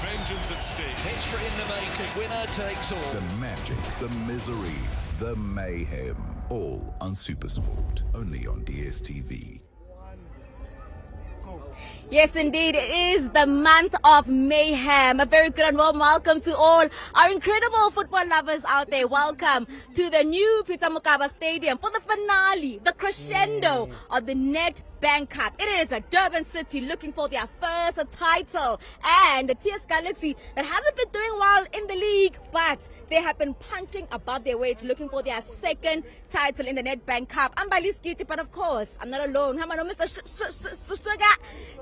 Vengeance at stake. History in the making. Winner takes all. The magic, the misery, the mayhem. All on SuperSport. Only on DSTV. Yes, indeed. It is the month of mayhem. A very good and warm welcome to all our incredible football lovers out there. Welcome to the new Peter Mokaba Stadium for the finale, the crescendo of the Nedbank Cup. It is a Durban City looking for their first title, and the TS Galaxy that hasn't been doing well in the league, but they have been punching above their weight looking for their second title in the Nedbank Cup. I'm Baliskiti, but of course, I'm not alone. I'm Mr. Sugar.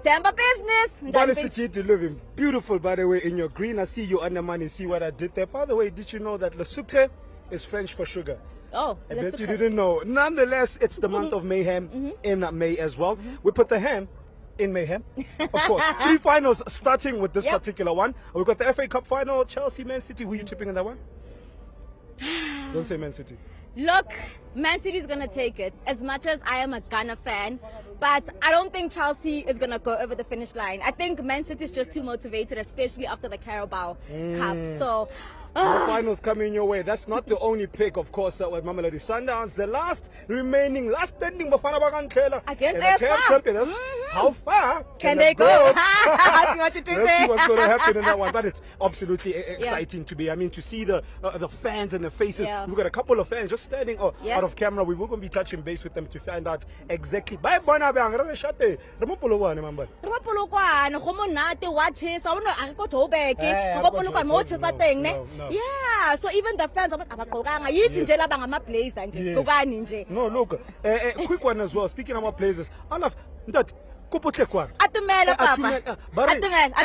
Temba business. Baliskiti living beautiful, by the way, in your green. I see you under money. See what I did there. By the way, did you know that le sucre is French for sugar? Oh, I bet you didn't know. Nonetheless, it's the month of mayhem in May as well. We put the ham in mayhem, of course. 3 finals starting with this particular one. We've got the FA Cup final, Chelsea, Man City. Who are you tipping in that one? Don't say Man City. Look, Man City is going to take it, as much as I am a Ghana fan, but I don't think Chelsea is going to go over the finish line. I think Man City is just too motivated, especially after the Carabao Cup. So, the finals coming your way. That's not the only pick, of course, with Mamelodi Sundowns. The last standing Bafana Bakankela against the champions. How far can they go? I see what you do there. Let's see what's going to happen in that one. But it's absolutely exciting to be. I mean, to see the fans and the faces. We've got a couple of fans just standing out of camera. We will going to be touching base with them to find out exactly. Bye, Bona Bang. Polokwane. Yeah, so even the fans no, look, quick one as well. Speaking about places, Olaf, that Atumela, Papa. Atumela.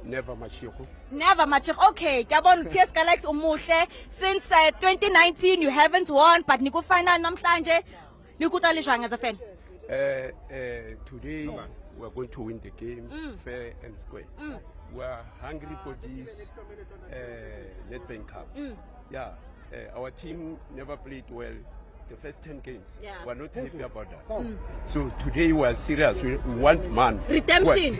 Never much. Never much. Okay, Gabon TS Galaxy umuhle. Since 2019 you haven't won, but niku final namhlanje likutalisha as a fan. Today we are going to win the game fair and square. We are hungry for this Nedbank Cup. Yeah, our team never played well the first 10 games. We are not happy about that. So today we are serious. We want man. Redemption.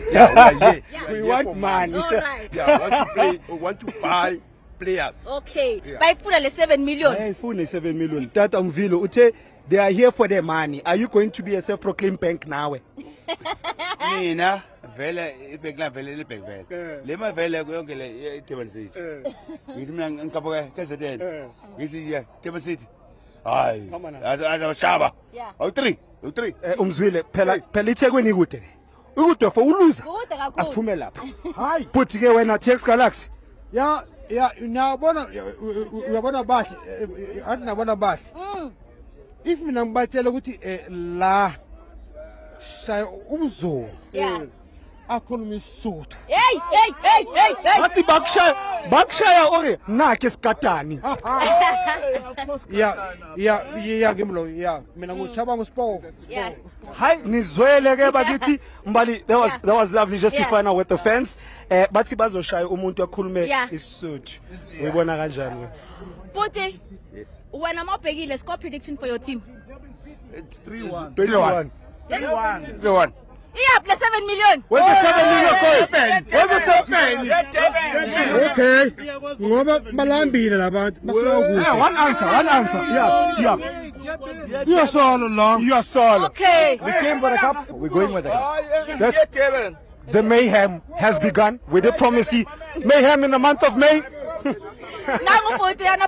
We want man. All right. We want to buy players. Okay. By full 7 million. By full 7 million. Tata Mvilo, ute, they are here for their money. Are you going to be a self-proclaimed bank now? Mina vele ibhekla vele libhek lema vele konke le Durban City ngithi mina ngikabuka KZN ngithi ya Durban City hayi azashaba awu3 umzwile phela iThekwini ikude for uluza asiphume lapha hayi futhi ke wena TX Galaxy uyabona bahle athi nabona bahle if mina ngibatshela ukuthi la shaya umzo akhuluma isuthu hey wathi bakshaya ore nakhe sikatani ngimlo mina nguchaba nguSport hayi nizwele ke bakithi mbali that was lovely just to find out with the fans bathi bazoshaya umuntu akhulume isuthu uyibona kanjani we Pote when I'm ubhekile score prediction for your team 3-1 yeah, plus 7 million. Where's the 7 million? Where's the 7 million? Okay. Ngoba balambile labantu. One answer. Yeah. You are solo long. You are solo. Okay. We came for the cup. We're going with the cup. The mayhem has begun. We did promise you mayhem in the month of May. Nangu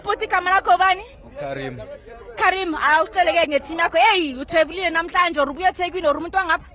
Pote kamera kobani? Karim, awuceleke ngeteam yakho. Hey, utravelile namhlanje urubuya eThekwini urumuntu wangapha?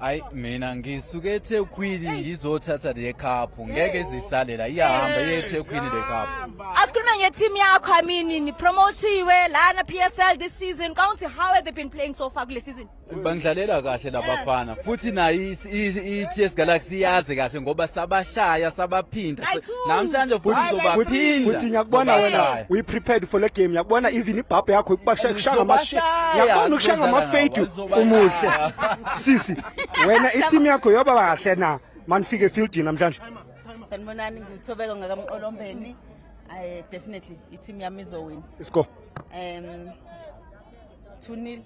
Ayi mina ngisuke eThekwini ngizothatha le cup ngeke zisalela iyahamba yeThekwini le cup. Asikhuluma ngeteam yakho I mean ni promotiwe lana PSL this season. County how have they been playing so far this season? Bangidlalela kahle labafana futhi nayo iTS Galaxy yazi kahle ngoba sabashaya sabaphinda namhlanje futhi zobaphinda uthi ngiyakubona wena we prepared for the game ngiyakubona even ibhabhe yakho ikubashaya kushanga amashi ngiyakubona ukushanga amafedu umuhle sisi wena iteam yakho yoba kahle na manifike field namhlanje sanibonani ngithobeka ngakamqolombeni I definitely. Team Yamizo win. Score. 2-0.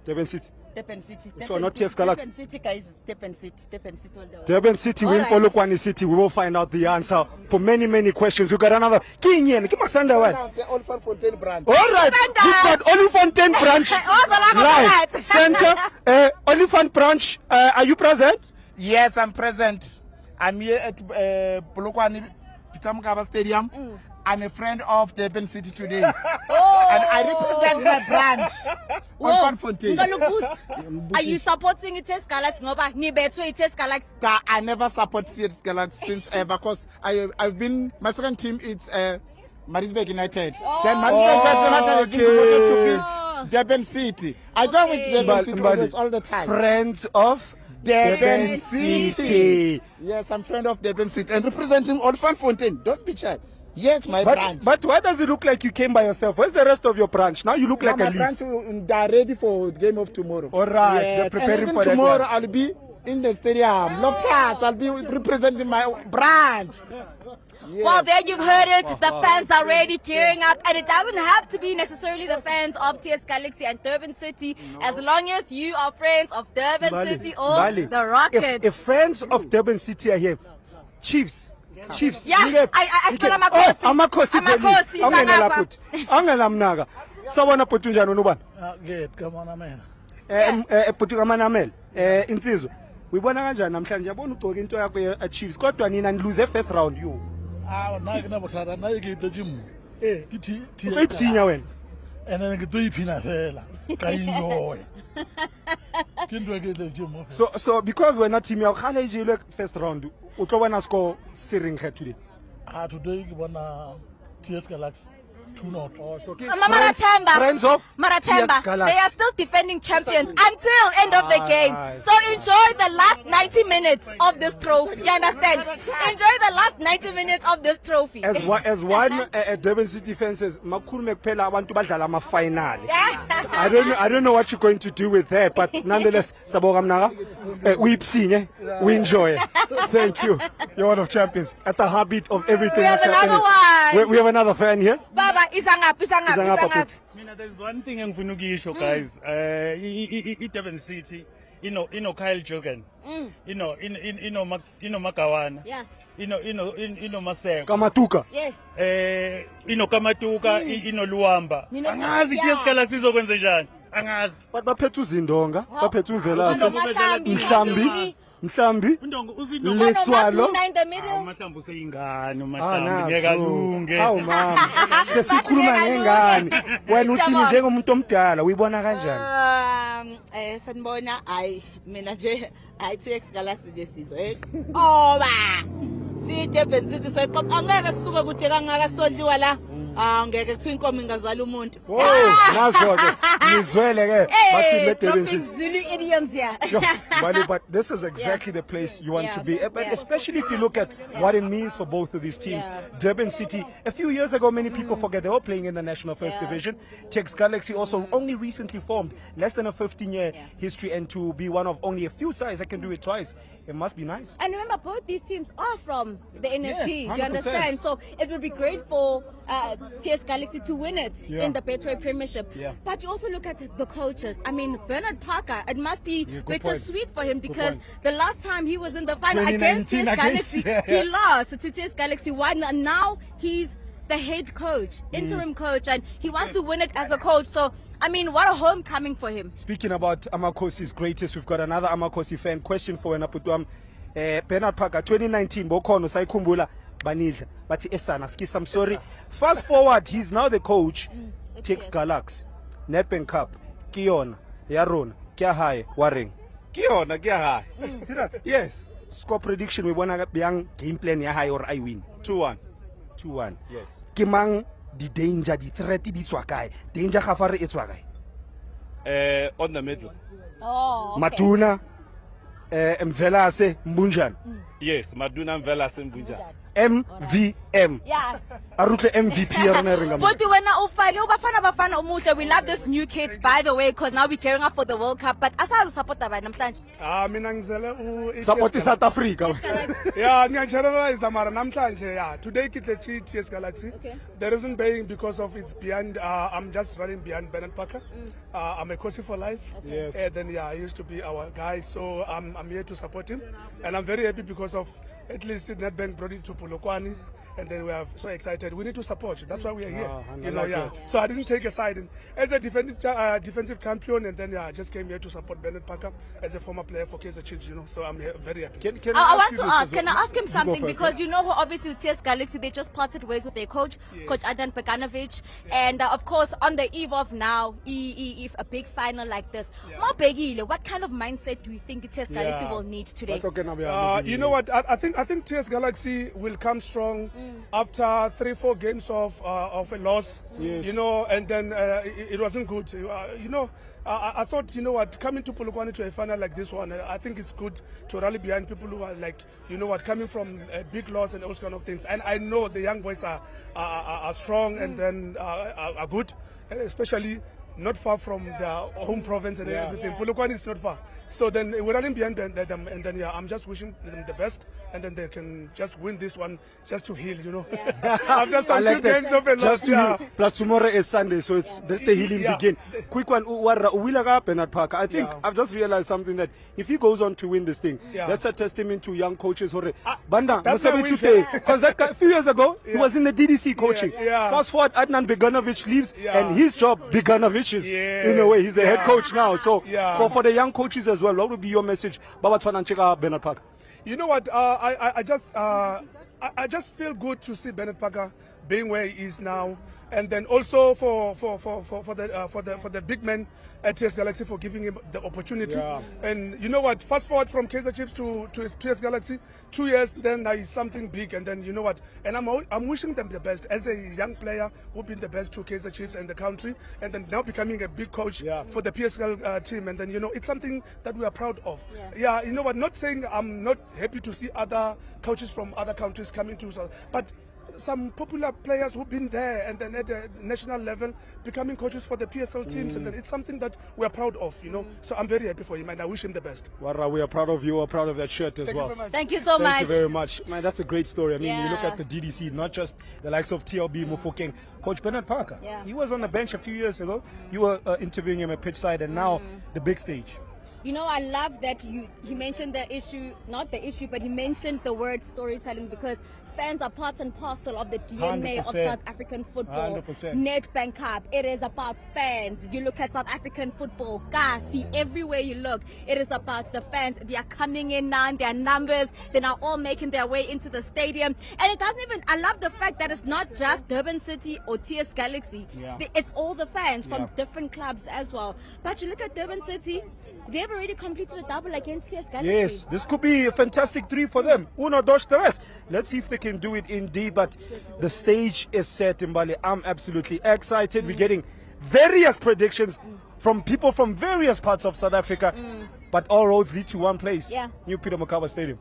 Durban City. Durban City. Sure, not TS Galaxy. Durban City, guys. Durban City. Durban City all the way. Durban City win Alright. Polokwane City. We will find out the answer for many questions. We got another Kinyen. Give us under one. Olifant Fontaine brand. All right, we've got Olifanten branch live center. Olifant branch, are you present? Yes, I'm present. I'm here at Polokwane, Peter Mokaba Stadium. I'm a friend of Durban City today. And I represent my branch on Fontaine. Are you supporting TS Galaxy? Ngoba nibethwe TS Galaxy. I never support CS Galaxy since ever because I've been, my second team is Maritzburg United. Then Maritzburg United to be Durban City. I go with Durban City all the time. Friends of Durban City. Yes, I'm friend of Durban City and representing Olifant Fontaine. Don't be shy. Yes, my branch. But why does it look like you came by yourself? Where's the rest of your branch? Now you look like a my leaf. branch, they are ready for the game of tomorrow. All right, Yes, they're preparing and for that tomorrow. one. I'll be in the stadium. Love chance. I'll be representing my branch. Well, there you've heard it. The fans are already gearing up, and it doesn't have to be necessarily the fans of TS Galaxy and Durban City, as long as you are friends of Durban City or the Rockets. If friends of Durban City are here, Chiefs. Yeah, I spell Amakhosi. Amakhosi. Amakhosi, Sangapa. Angelamnaga. Sawana putunjani unubani? Good, come on, man. Putukamanamel. Insizwe. Uyibona kanjani namhlanje? Yabona ugcoka into yakho ye Chiefs kodwa nina niluze first round you. Nike nabohlala naye ke the gym. Kithi Uyithinya wena. And then get to iphina phela. Ka enjoy. Kindwe ke the gym. So because we're not team ya khale ijile first round, o tlo bona score siring today. Today ke bona TS Galaxy 2-0. Friends of Marathemba, TS Galaxy. they are still defending champions until end of the game. So enjoy the last 90 minutes of this trophy. You understand? Enjoy the last 90 minutes of this trophy. As one Durban City fan says, makhulu mekuphela abantu badlala ama final. I don't know what you're going to do with that, but nonetheless, Saboga Mnaga, we enjoy it. Thank you. You're one of champions. At the heartbeat of everything. We have that's another happening. one. We have another fan here. Baba, isangap. Mina, there's one thing engifuna ukuyisho guys. Durban City, Kyle Jogan. Magawana. Yeah. Maseko. Kamatuka. Yes. Kamatuka, Luamba. Angazi TS Galaxy izokwenza njani. Angazi. But baphethe uzindonga, baphethe uMvelase, Mhlambi, Letswalo. Mahlambu seyingane, Mahlambu ngeke alunge. Hawu mama. Sesikhuluma ngengane. Wena uthini njengomuntu omdala uyibona kanjani? Sanibona mina nje TS Galaxy nje sizwe. Oba. Si Durban City soyiqopha angeke sisuke kude kangaka sondliwa la. Ngeke kuthiwa inkomo ingazala umuntu. Nazo ke nizwele ke bathi le Durban City. Zulu idioms here. But this is exactly the place you want to be, but especially if you look at what it means for both of these teams. Durban City, a few years ago, many people forget they were playing in the National First Division. TS Galaxy also only recently formed, less than a 15-year history, and to be one of only a few sides that can do it twice, it must be nice. And remember, both these teams are from the NFD. Yes, you understand? So it would be great for TS Galaxy to win it in the Betway-Premiership. But you also look at the coaches. I mean, Bernard Parker, it must be bittersweet for him because the last time he was in the final against TS Galaxy, he lost to TS Galaxy 1, and now he's the head coach, interim coach, and he wants to win it as a coach. So, I mean, what a homecoming for him. Speaking about Amakosi's greatest, we've got another Amakosi fan question for Wenaputuam. Bernard Parker, 2019, Bokono, Saikumbula, Banija, but Esana, I'm sorry. Fast forward, he's now the coach, TS Galaxy, Nedbank Cup, Kiona, Yaron, Kiahai, Waring. Kiona, Kiahai. Serious? Yes. Score prediction, we want to game plan, Yahai or I win. 2-1. 2-1. Yes. Kimang, the danger, the threat, the swakai. Danger, Hafari, it's wakai. On the middle. Oh, okay. Matuna, Mvelase, Mbunjan. Yes, Maduna Mvelase Mbunjan. MVM. Yeah. Arutle MVP ya rona re nga mo. But when Bafana Umuhle, we love this new kit, by the way, because now we're gearing up for the World Cup. But asa support by namhlanje. Mina ngizela Support South Africa. Yeah, ngiyageneralize mara namhlanje yeah. Today kitle TS Galaxy. Okay. The reason being because of it's behind I'm just running behind Bernard Parker. I'm a Kosi for life. Yes. Then yeah, he used to be our guy, so I'm here to support him, and I'm very happy because of at least Nedbank brought it to Polokwane. And then we are so excited. We need to support. That's why we are here. You know, yeah. So I didn't take a side. As a defensive champion, and then I just came here to support Bernard Parker as a former player for Kaizer Chiefs. You know, so I'm very happy. Can I ask him something? Because you know who obviously TS Galaxy, they just parted ways with their coach, Coach Adnan Pekanovic, and of course on the eve of now, if a big final like this, what kind of mindset do you think TS Galaxy will need today? You know what? I think TS Galaxy will come strong. After 3-4 games of a loss, you know, and then it wasn't good. You know, I thought, you know what, coming to Polokwane to a final like this one, I think it's good to rally behind people who are like, you know what, coming from a big loss and those kind of things. And I know the young boys are strong and then are good, especially not far from their home province and everything. Polokwane is not far. So then we're running behind them, and then I'm just wishing them the best, and then they can just win this one just to heal, you know. After some few games of a loss, plus tomorrow is Sunday, so it's the healing begin. Quick one, Bernard Parker. I think I've just realized something, that if he goes on to win this thing, that's a testament to young coaches. Banda, because a few years ago he was in the DDC coaching. Fast forward, Adnan Beganovic leaves, and his job, Beganovic is in a way, he's the head coach now. So for the young coaches as well, what would be your message, Bernard Parker? You know what? I just feel good to see Bernard Parker being where he is now, and then also for the big men at TS Galaxy for giving him the opportunity. And you know what? Fast forward from Kaizer Chiefs to TS Galaxy, 2 years, then there is something big, and then you know what? And I'm wishing them the best as a young player who've been the best to Kaizer Chiefs and the country, and then now becoming a big coach for the PSL team, and then you know it's something that we are proud of. You know what? Not saying I'm not happy to see other coaches from other countries coming to South, but some popular players who've been there and then at the national level becoming coaches for the PSL teams, and then it's something that we're proud of, you know. So I'm very happy for him, and I wish him the best. Warra, we are proud of you. We're proud of that shirt as well. Thank you so much. Thank you very much. Man, that's a great story. I mean, you look at the DDC, not just the likes of TLB, Mofokeng, Coach Bernard Parker. He was on the bench a few years ago. You were interviewing him at pitch side, and now the big stage. You know, I love that he mentioned the issue, not the issue, but he mentioned the word storytelling, because fans are part and parcel of the DNA 100%. Of South African football. 100%. Nedbank Cup, it is about fans. You look at South African football, Kasi, everywhere you look, it is about the fans. They are coming in now, their numbers, they're now all making their way into the stadium. And it doesn't even, I love the fact that it's not just Durban City or TS Galaxy. It's all the fans from different clubs as well. But you look at Durban City, they've already completed a double against TS Galaxy. Yes, this could be a fantastic 3 for them. Uno, dos, tres. Let's see if they can do it indeed. But the stage is set in Bali. I'm absolutely excited. We're getting various predictions from people from various parts of South Africa. But all roads lead to one place. New Peter Mokaba Stadium.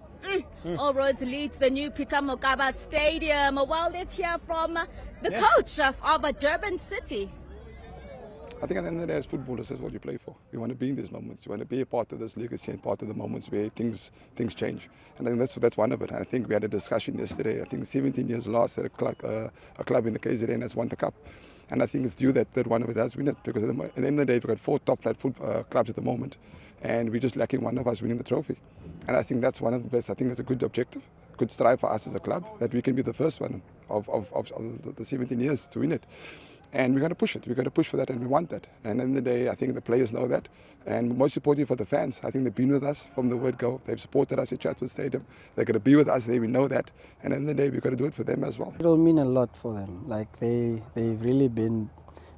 All roads lead to the new Peter Mokaba Stadium. Well, let's hear from the coach of Durban City. I think at the end of the day, as footballers, that's what you play for. You want to be in these moments. You want to be a part of this legacy and part of the moments where things change. And I think that's one of it. I think we had a discussion yesterday. I think 17 years last at a club in the KZN has won the cup. And I think it's due that one of it has win it. Because at the end of the day, we've got 4 top-flight clubs at the moment. And we're just lacking one of us winning the trophy. And I think that's one of the best. I think it's a good objective, good strive for us as a club, that we can be the first one of the 17 years to win it. And we're going to push it. We're going to push for that, and we want that. And at the end of the day, I think the players know that. And most importantly for the fans, I think they've been with us from the word go. They've supported us at Chatsworth Stadium. They're going to be with us. We know that. And at the end of the day, we've got to do it for them as well. It'll mean a lot for them. Like they've really been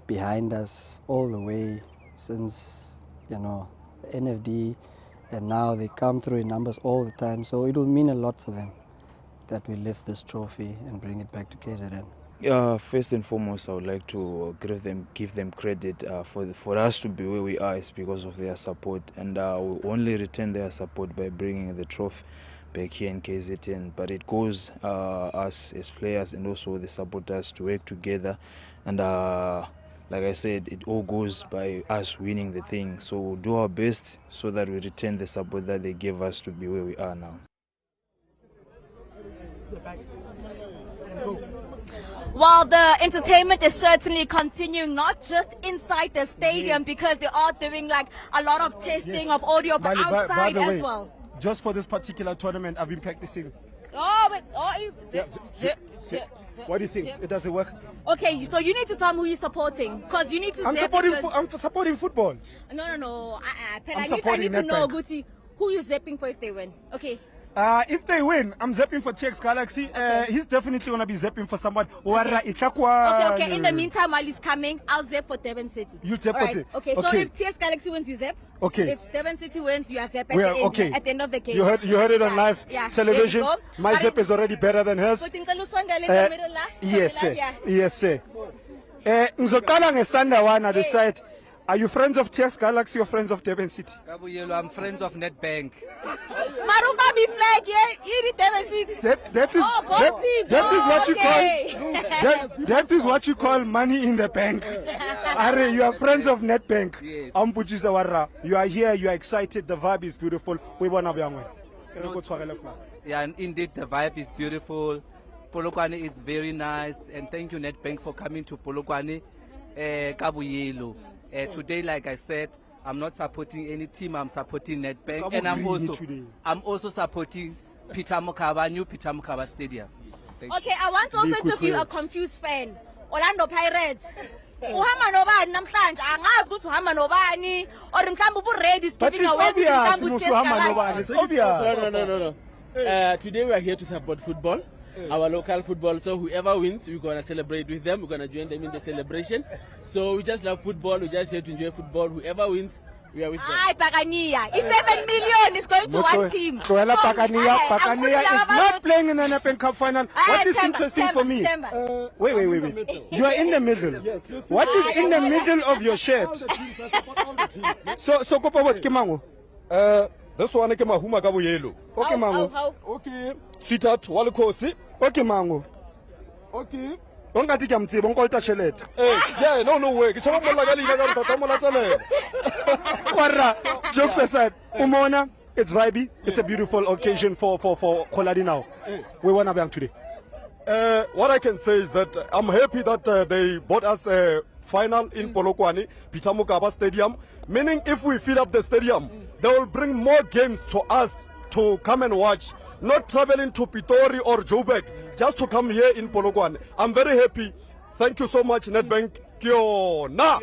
behind us all the way since, you know, the NFD, and now they come through in numbers all the time. So it will mean a lot for them that we lift this trophy and bring it back to KZN. First and foremost, I would like to give them credit for us to be where we are. Is because of their support, and we only return their support by bringing the trophy. back here in KZN. But it goes us as players and also the supporters to work together. And like I said, it all goes by us winning the thing. So we'll do our best so that we return the support that they gave us to be where we are now. Well, the entertainment is certainly continuing, not just inside the stadium, because they are doing like a lot of testing of audio, but outside by the as way, well. Just for this particular tournament, I've been practicing. Oh, but What do you think? It doesn't work? Okay, so you need to tell me who you're supporting, because you need to. I'm supporting football. No. I'm I need to know, Nedbank. Guti, who you zapping for if they win. Okay. If they win, I'm zapping for TX Galaxy. He's definitely going to be zapping for someone. Okay. In the meantime, while he's coming, I'll zap for Durban City. You zap All for City. Okay, so if TX Galaxy wins, you zap. Okay. If Durban City wins, you are zap at, at the end of the game. You heard it on live television. There you go. My zap is already better than hers. Yes, sir. Yes, sir. Ngizokala ngesanda at the side. Are you friends of TX Galaxy or friends of Durban City? I'm friends of Nedbank. Maruba be flag, Durban City. That is what you call money in the bank. Are you are friends of Nedbank? Yes. You are here, you are excited, the vibe is beautiful. We want to be Yeah, and indeed the vibe is beautiful. Polokwane is very nice, and thank you Nedbank for coming to Polokwane. Kabuyelo. Today, like I said, I'm not supporting any team. I'm supporting Nedbank, and I'm also supporting Peter Mokaba, new Peter Mokaba Stadium. Okay, I want also to be a confused fan. Orlando Pirates. Uhamba nobani namhlanje angazi ukuthi uhamba nobani or mhlawumbe ubu ready is giving away It's obvious. No. Today we are here to support football. Our local football, so whoever wins, we're gonna celebrate with them. We're gonna join them in the celebration. So we just love football. We just here to enjoy football. Whoever wins, we are with them. Aye, Pagania. 7 million is going to one team. Pagania is not playing in the Nedbank Cup final. What is interesting for me? Wait. You are in the middle. What is in the middle of your shirt? So Kopa, what Kimango? This one is Mahuma Kabuyelo. Okay, Mango. Okay. Sweetheart, Walikosi. Okay, Mango. Okay. Don't get it, I'm going to tell it. Yeah, no way. Jokes aside, Umona, it's vibey. It's a beautiful occasion for Koladi now. We want to be today. What I can say is that I'm happy that they bought us a final in Polokwane, Peter Mokaba Stadium. Meaning, if we fill up the stadium, they will bring more games to us to come and watch. Not traveling to Pitori or Joburg, just to come here in Polokwane. I'm very happy. Thank you so much, Nedbank. Kiona.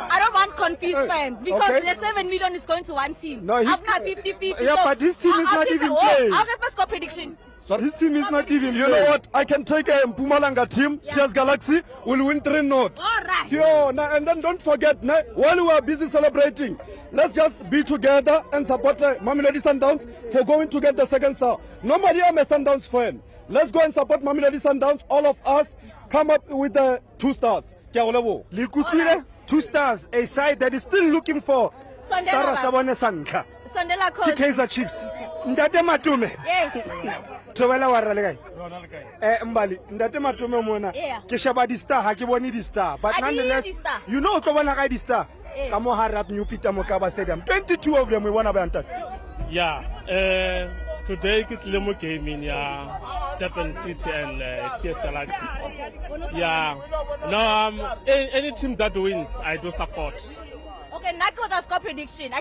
I don't want confused fans because the 7 million is going to one team. No, I've got 50-50. Yeah, but this team is not even playing. I'll give a score prediction. This team is not even. You know what? I can take a Mpumalanga team. TS Galaxy will win 3-0. All right. And then don't forget, while we are busy celebrating, let's just be together and support Mamelodi Sundowns for going to get the second star. Normally, I'm a Sundowns fan. Let's go and support Mamelodi Sundowns. All of us come up with the 2 stars. Likukile, 2 stars. A side that is still looking for Star Sabone Sanka. Sondela coach. Kaizer Chiefs. Ndate Matume. Yes. Tobela warra le kae? Mbali, ndate Matume mona. Ke sheba di star, ha ke bone di star. But nonetheless, you know o tlo bona ka di star. Ka mo harap new Peter Mokaba Stadium. 22 of them we wanna be on. Yeah. Today it's Lemo game in Durban City and TS Galaxy. Yeah. No, any team that wins, I do support. Okay, Nako, the score prediction.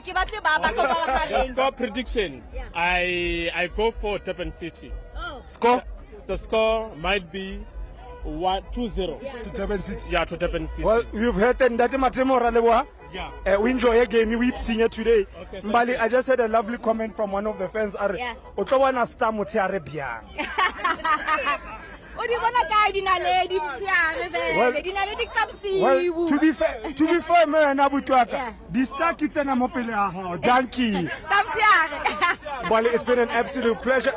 Score prediction. Yeah. I go for Durban City. Oh. Score? The score might be 2-0. To Durban City. Yeah, to Durban City. Well, you've heard that Ndate Matemo Ralewa. Yeah. We enjoy a game. We sing it today. Okay, Mbali, I just had a lovely comment from one of the fans. Yeah. Otawana star Mutiare Bia. Well, to be fair, man, Abutuaka, the star kids and Amopele, donkey. Well, it's been an absolute pleasure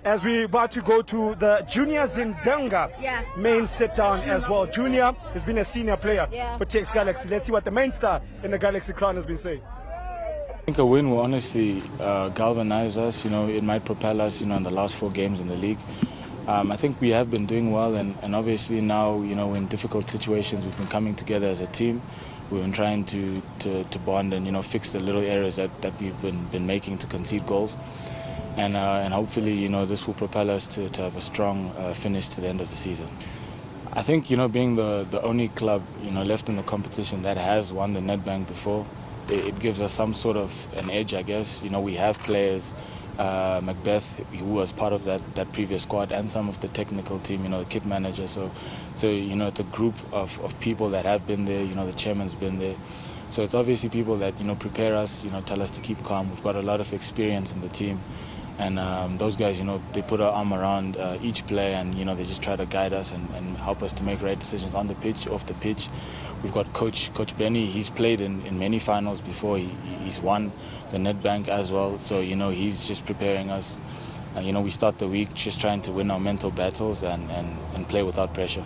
as we about to go to the juniors in Danga main sit down as well. Junior has been a senior player for TX Galaxy. Let's see what the main star in the Galaxy crown has been saying. I think a win will honestly galvanize us. It might propel us, in the last 4 games in the league. I think we have been doing well, and obviously now, in difficult situations, we've been coming together as a team. We've been trying to bond and, fix the little errors that we've been making to concede goals. And hopefully, this will propel us to have a strong finish to the end of the season. I think, being the only club, left in the competition that has won the Nedbank before, it gives us some sort of an edge, I guess. We have players, Macbeth, who was part of that previous squad, and some of the technical team, the kit manager. So it's a group of people that have been there. The chairman's been there. So it's obviously people that, prepare us, tell us to keep calm. We've got a lot of experience in the team. And those guys, they put our arm around each player, and they just try to guide us and help us to make right decisions on the pitch, off the pitch. We've got Coach Benny. He's played in many finals before. He's won the Nedbank as well. So he's just preparing us. We start the week just trying to win our mental battles and play without pressure.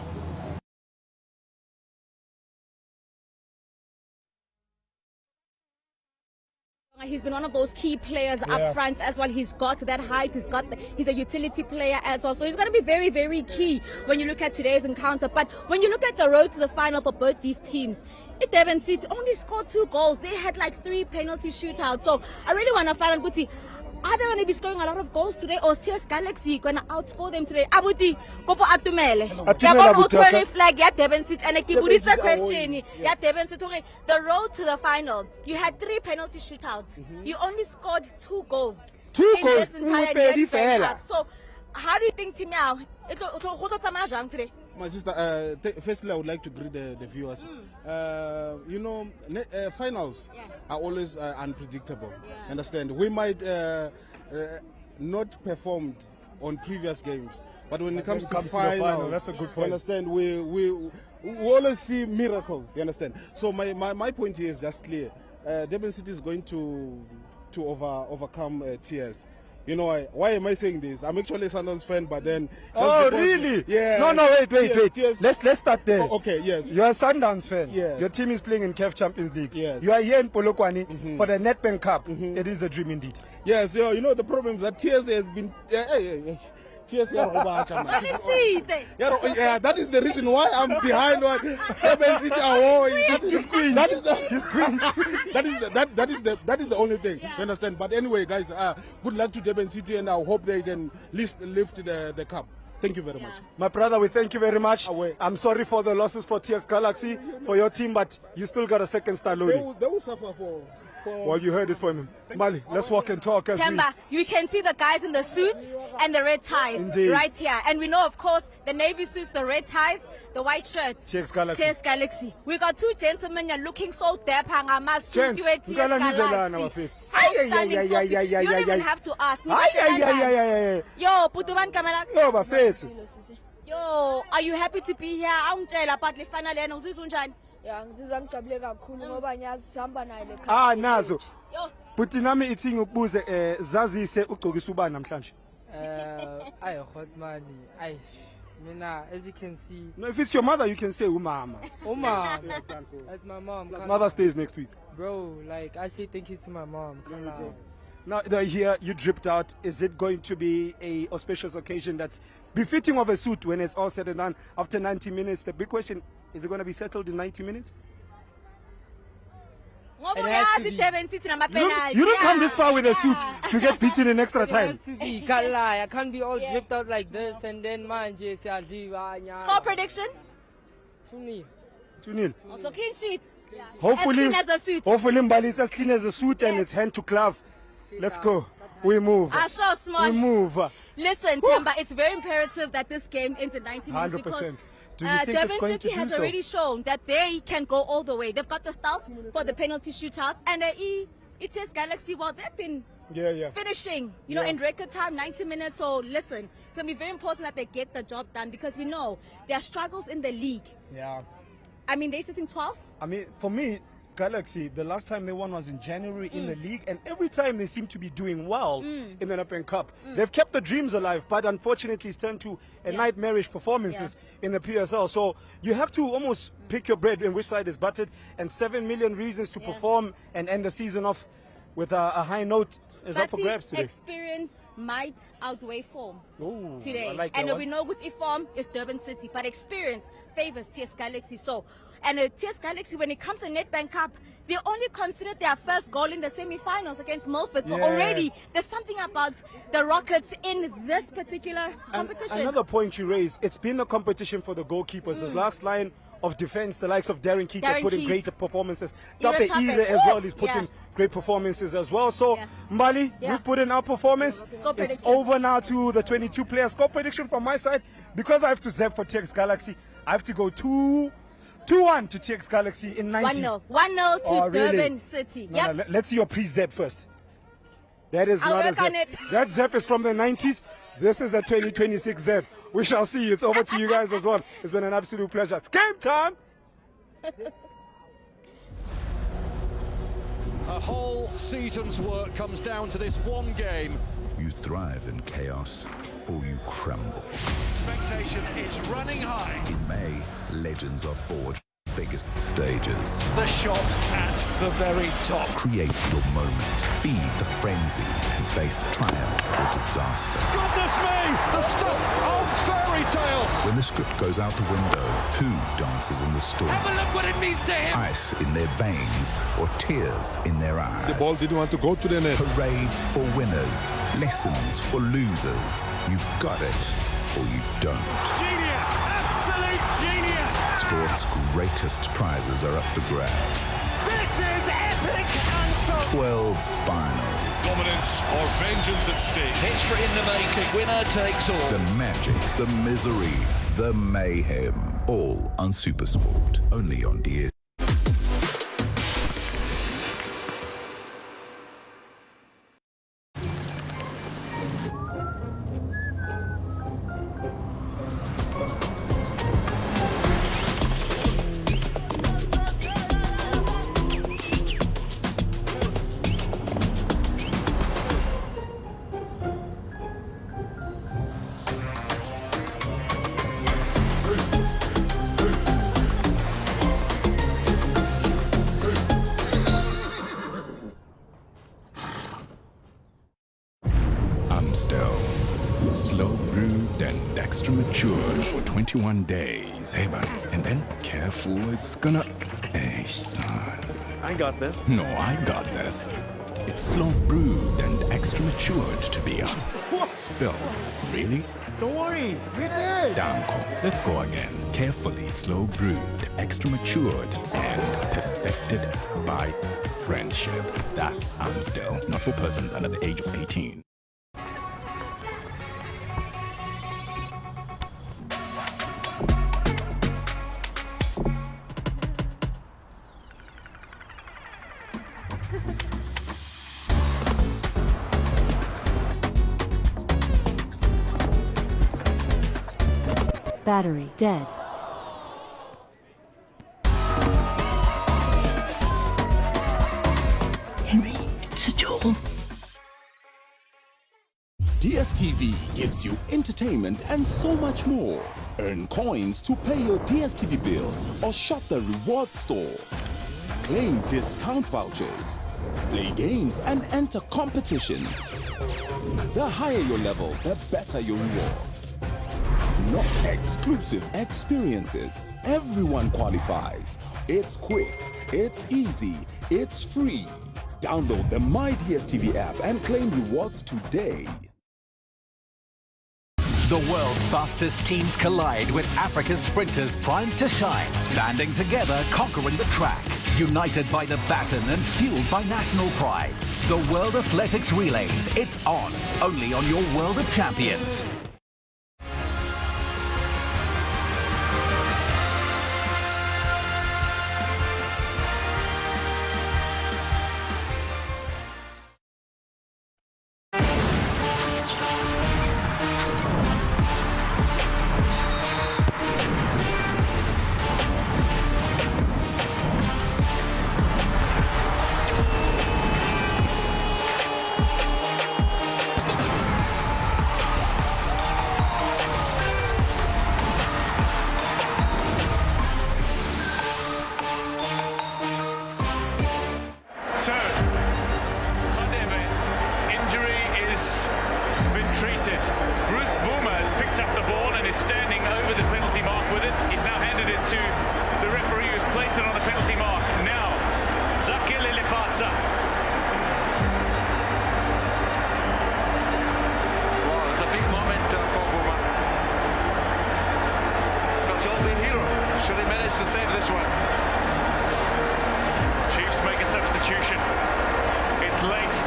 He's been one of those key players up front as well. He's got that height. He's a utility player as well. So he's going to be very, very key when you look at today's encounter. But when you look at the road to the final for both these teams, Durban City only scored 2 goals. They had like 3 penalty shootouts. So I really want to find out, Guti, are they going to be scoring a lot of goals today, or CS Galaxy going to outscore them today? Abuti, kopo atumele. Atumele flag ya Durban City, and a question ya Durban City. The road to the final, you had 3 penalty shootouts. You only scored 2 goals. 2 in goals. This entire Nedbank Cup. So how do you think team now? Today? My sister, firstly, I would like to greet the viewers. Finals are always unpredictable. Understand? We might not performed on previous games, but when it comes to the final, that's a good point. Understand? We always see miracles. You understand? So my point here is just clear. Durban City is going to overcome TS. Why am I saying this? I'm actually a Sundowns fan, but then... Oh, really? Yeah. No, wait. Let's start there. Okay, yes. You're a Sundowns fan. Yes. Your team is playing in CAF Champions League. Yes. You are here in Polokwane for the Nedbank Cup. It is a dream indeed. Yes, the problem is that TS has been... TS, yeah, that is the reason why I'm behind what Durban City are. That is the only thing. You understand? But anyway, guys, good luck to Durban City, and I hope they can lift the cup. Thank you very much. My brother, we thank you very much. I'm sorry for the losses for TX Galaxy, for your team, but you still got a second star loading. They will suffer for... Well, you heard it from him. Mali, let's walk and talk as Temba, you can see the guys in the suits and the red ties. Indeed. Right here. And we know, of course, the navy suits, the red ties, the white shirts. TX Galaxy. TX Galaxy. We got 2 gentlemen you're looking so dapper. TX Galaxy. So stunning, so you don't even have to ask. Yo, Putuman Kamala. Yo, Bafethu. Yo, are you happy to be here? Nazo. Buti nami ithi ngikubuze zazise ugcokisa ubani namhlanje. Ay Hotmani. Ay mina, as you can see. No, if it's your mother you can say umama. Uma. That's my mom. Mother's Day is next week. Bro, like I say thank you to my mom. Now here you dripped out. Is it going to be a auspicious occasion that's befitting of a suit when it's all said and done after 90 minutes? The big question, is it going to be settled in 90 minutes? You don't come this far with a suit to get beaten in extra time. It has to be. Can't lie. I can't be all dripped out like this and then Score prediction? 2-0. 2-0. Also clean sheet. Hopefully, as clean as a suit. Hopefully Mbali is as clean as a suit and it's hand to glove. Let's go. We move. So small. We move. Listen, Temba, it's very imperative that this game ends in 90 minutes 100%. because Do you think it's going City to do has so? already shown that they can go all the way. They've got the stuff for the penalty shootouts, and it is Galaxy. Well, they've been finishing, in record time, 90 minutes. So listen, it's going to be very important that they get the job done because we know there are struggles in the league. Yeah. I mean, they're sitting 12th. I mean, for me, Galaxy, the last time they won was in January in the league, and every time they seem to be doing well in the Nedbank Cup. They've kept the dreams alive, but unfortunately it's turned to a nightmarish performances in the PSL. So you have to almost pick your bread and which side is buttered, and 7 million reasons to perform and end the season off. with a high note is up for But grabs today. experience might outweigh form Ooh, today. I like that And one. we know which form is Durban City, but experience favors TS Galaxy. So, and TS Galaxy, when it comes to Nedbank Cup, they only considered their first goal in the semi-finals against Milford. So Yeah. already there's something about the Rockets in this particular competition. Another point you raised, it's been a competition for the goalkeepers. The last line of defense, the likes of Darren Keith, have Darren put in Keith. great performances. Ira Tape Tape. Ire as well, Woo! he's put Yeah. in great performances as well. So, Mbali, Yeah. we've put in our performance. Score It's prediction. over now to the 22 players. Score prediction from my side. Because I have to zap for TX Galaxy, I have to go 2-1 to TX Galaxy in 90. 1-0. 1-0 to Oh, really? Durban City. No, Yep. no, let's see your pre-zap first. That is I'll not a work zap. on it. That zap is from the 90s. This is a 2026 zap. We shall see. It's over to you guys as well. It's been an absolute pleasure. It's game time. A whole season's work comes down to this one game. You thrive in chaos or you crumble. Expectation is running high. In May, legends are forged. Biggest stages. The shot at the very top. Create your moment. Feed the frenzy and face triumph or disaster. Goodness me! The stuff of fairy tales. When the script goes out the window, who dances in the storm? Have a look what it means to him. Ice in their veins or tears in their eyes. The ball didn't want to go to the net. Parades for winners, lessons for losers. You've got it or you don't. Genius! Absolute genius! Sport's greatest prizes are up for grabs. This is epic and so 12 finals. dominance or vengeance at stake. History in the making. Winner takes all. The magic, the misery, the mayhem. All on SuperSport. Only on DS. Amstel. Slow brewed and extra matured for 21 days. Hey, man. And then careful, it's gonna... Hey, son. I got this. No, I got this. It's slow brewed and extra matured to be a... Spill. Really? Don't worry, we're good. Danko. Let's go again. Carefully slow brewed, extra matured, and perfected by friendship. That's Amstel. Not for persons under the age of 18. Battery dead. Henry, it's a Joel. DSTV gives you entertainment and so much more. Earn coins to pay your DSTV bill or shop the rewards store. Claim discount vouchers. Play games and enter competitions. The higher your level, the better your rewards. Not exclusive experiences. Everyone qualifies. It's quick, it's easy, it's free. Download the My DSTV app and claim rewards today. The world's fastest teams collide with Africa's sprinters primed to shine, banding together, conquering the track. United by the baton and fueled by national pride. The World Athletics Relays, it's on, only on your World of Champions. It's all been hero. Should he manage to save this one? Chiefs make a substitution. It's late.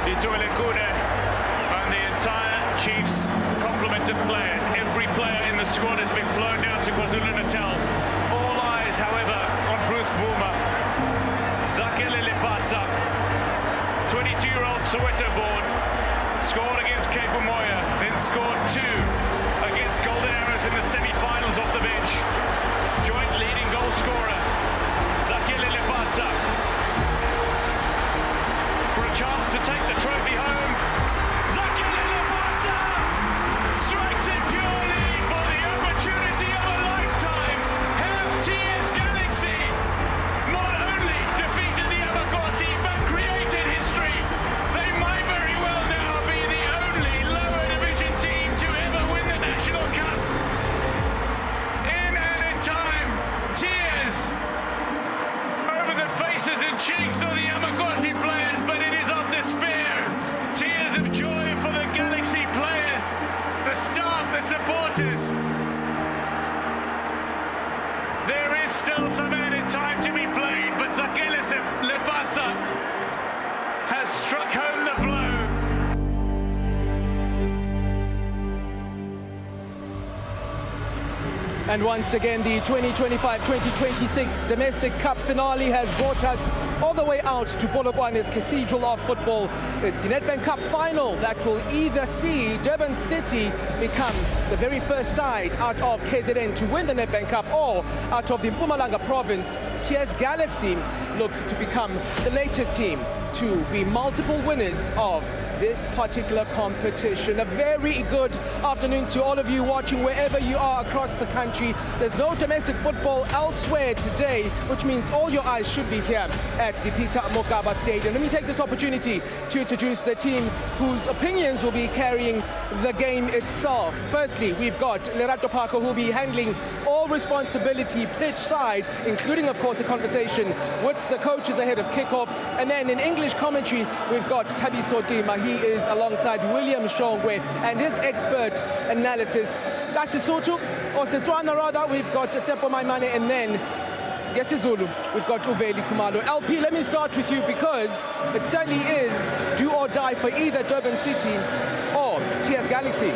Ituile Kude and the entire Chiefs complement of players. Every player in the squad has been flown down to KwaZulu-Natal. All eyes, however, on Bruce Buma. Zakele Lepasa, 22-year-old Soweto-born, scored against Cape Umoya, then scored 2 against Golden Arrows in the semi-finals off the bench. Joint leading goal scorer, Zakele Lepasa, for a chance to take the trophy home. Zakele Lepasa strikes it purely for the opportunity of a lifetime. Have TS Galaxy not only defeated the Amagosi but created history. They might very well now be the only lower division team to ever win the National Cup. In and in time, tears over the faces and cheeks of the Amagosi players, but it is of despair. Tears of joy for the Galaxy players, the staff, the supporters. There is still some added time to be played, but Zakele Lepasa has struck home the blow. And once again, the 2025-2026 Domestic Cup finale has brought us all the way out to Polokwane's Cathedral of Football. It's the Nedbank Cup final that will either see Durban City become the very first side out of KZN to win the Nedbank Cup, or out of the Mpumalanga province, TS Galaxy look to become the latest team to be multiple winners of this particular competition. A very good afternoon to all of you watching wherever you are across the country. There's no domestic football elsewhere today, which means all your eyes should be here at the Peter Mokaba Stadium. Let me take this opportunity to introduce the team whose opinions will be carrying the game itself. Firstly, we've got Lerato Parker, who will be handling all responsibility pitch side, including, of course, a conversation with the coaches ahead of kickoff. And then in English commentary, we've got Thabiso Tima. He is alongside William Shongwe and his expert analysis. That's Sesotho, or Setswana rather. We've got Tepo Maimane, and then Zulu, we've got Uveli Kumalo. LP, let me start with you, because it certainly is do or die for either Durban City or TS Galaxy.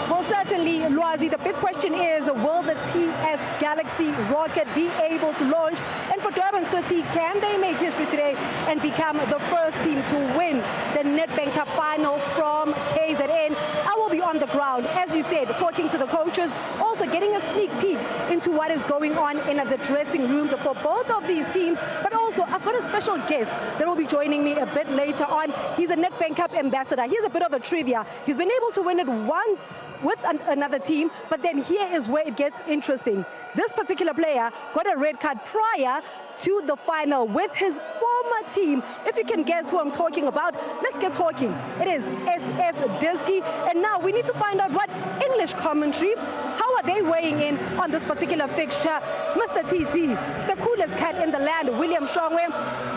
Well, certainly, Lwazi, the big question is, will the TS Galaxy rocket be able to launch? And for Durban City, can they make history today and become the first team to win the Nedbank Cup final from KZN? I will be on the ground, as you said, talking to the coaches, also getting a sneak peek into what is going on in the dressing room for both of these teams. But also, I've got a special guest that will be joining me a bit later on. He's a Nedbank Cup ambassador. Here's a bit of a trivia. He's been able to win it once with another team, but then here is where it gets interesting. This particular player got a red card prior to the final with his former team. If you can guess who I'm talking about, let's get talking. It is SS Diski, and now we need to find out what English commentary, how are they weighing in on this particular fixture. Mr. TT, the coolest cat in the land, William Shongwe.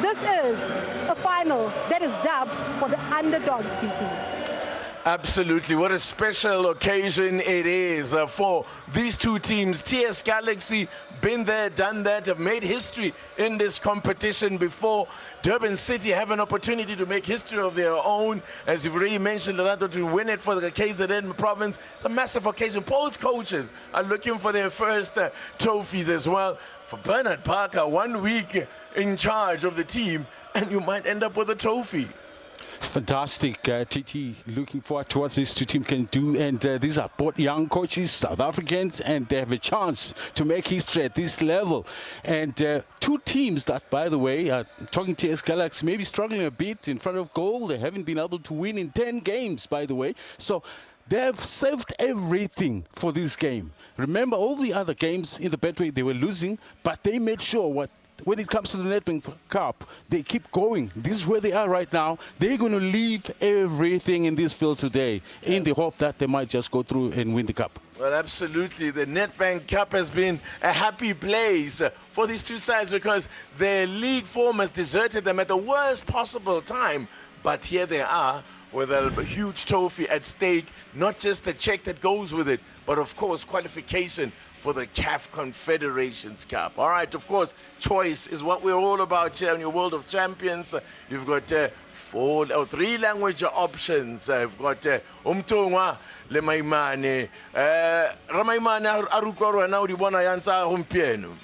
This is a final that is dubbed for the underdogs, TT. Absolutely. What a special occasion it is for these two teams. TS Galaxy, been there, done that, have made history in this competition before. Durban City have an opportunity to make history of their own. As you've already mentioned, Lerato, to win it for the KZN province. It's a massive occasion. Both coaches are looking for their first trophies as well. For Bernard Parker, 1 week in charge of the team, and you might end up with a trophy. Fantastic, TT. Looking forward to what these two teams can do. And these are both young coaches, South Africans, and they have a chance to make history at this level. And two teams that, by the way, are talking TS Galaxy, maybe struggling a bit in front of goal. They haven't been able to win in 10 games, by the way. So they have saved everything for this game. Remember, all the other games in the Betway, they were losing, but they made sure when it comes to the Nedbank Cup, they keep going. This is where they are right now. They're going to leave everything in this field today in the hope that they might just go through and win the cup. Well, absolutely. The Nedbank Cup has been a happy place for these two sides because their league form has deserted them at the worst possible time. But here they are with a huge trophy at stake, not just a check that goes with it, but of course qualification for the CAF Confederations Cup. All right, of course, choice is what we're all about here in your World of Champions. You've got 4 or 3 language options. You've got Umtungwa le Maimane. Ramaimane arukoro na uri bona yantsa gompieno.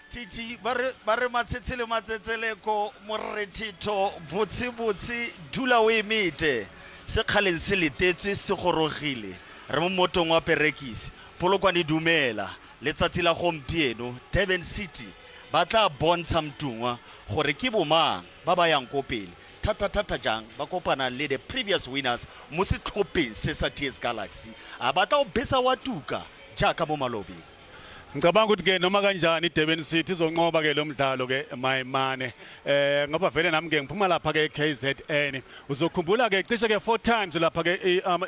Titi bare matsetsele ko moretito botsi dula o emete se kgaleng se letetswe se gorogile re mo motong wa perekisi Polokwane dumela letsatsi la gompieno Durban City ba tla bontsha mtungwa gore ke bomang ba ba yang ko pele thata jang ba kopana le the previous winners mo setlhopheng se sa TS Galaxy a batla o besa wa tuka jaaka mo malobi. Ngicabanga ukuthi ke noma kanjani Durban City izonqoba ke lo mdlalo ke Maimane ngoba vele nami ke ngiphuma lapha ke KZN uzokhumbula ke cishe ke 4 times lapha ke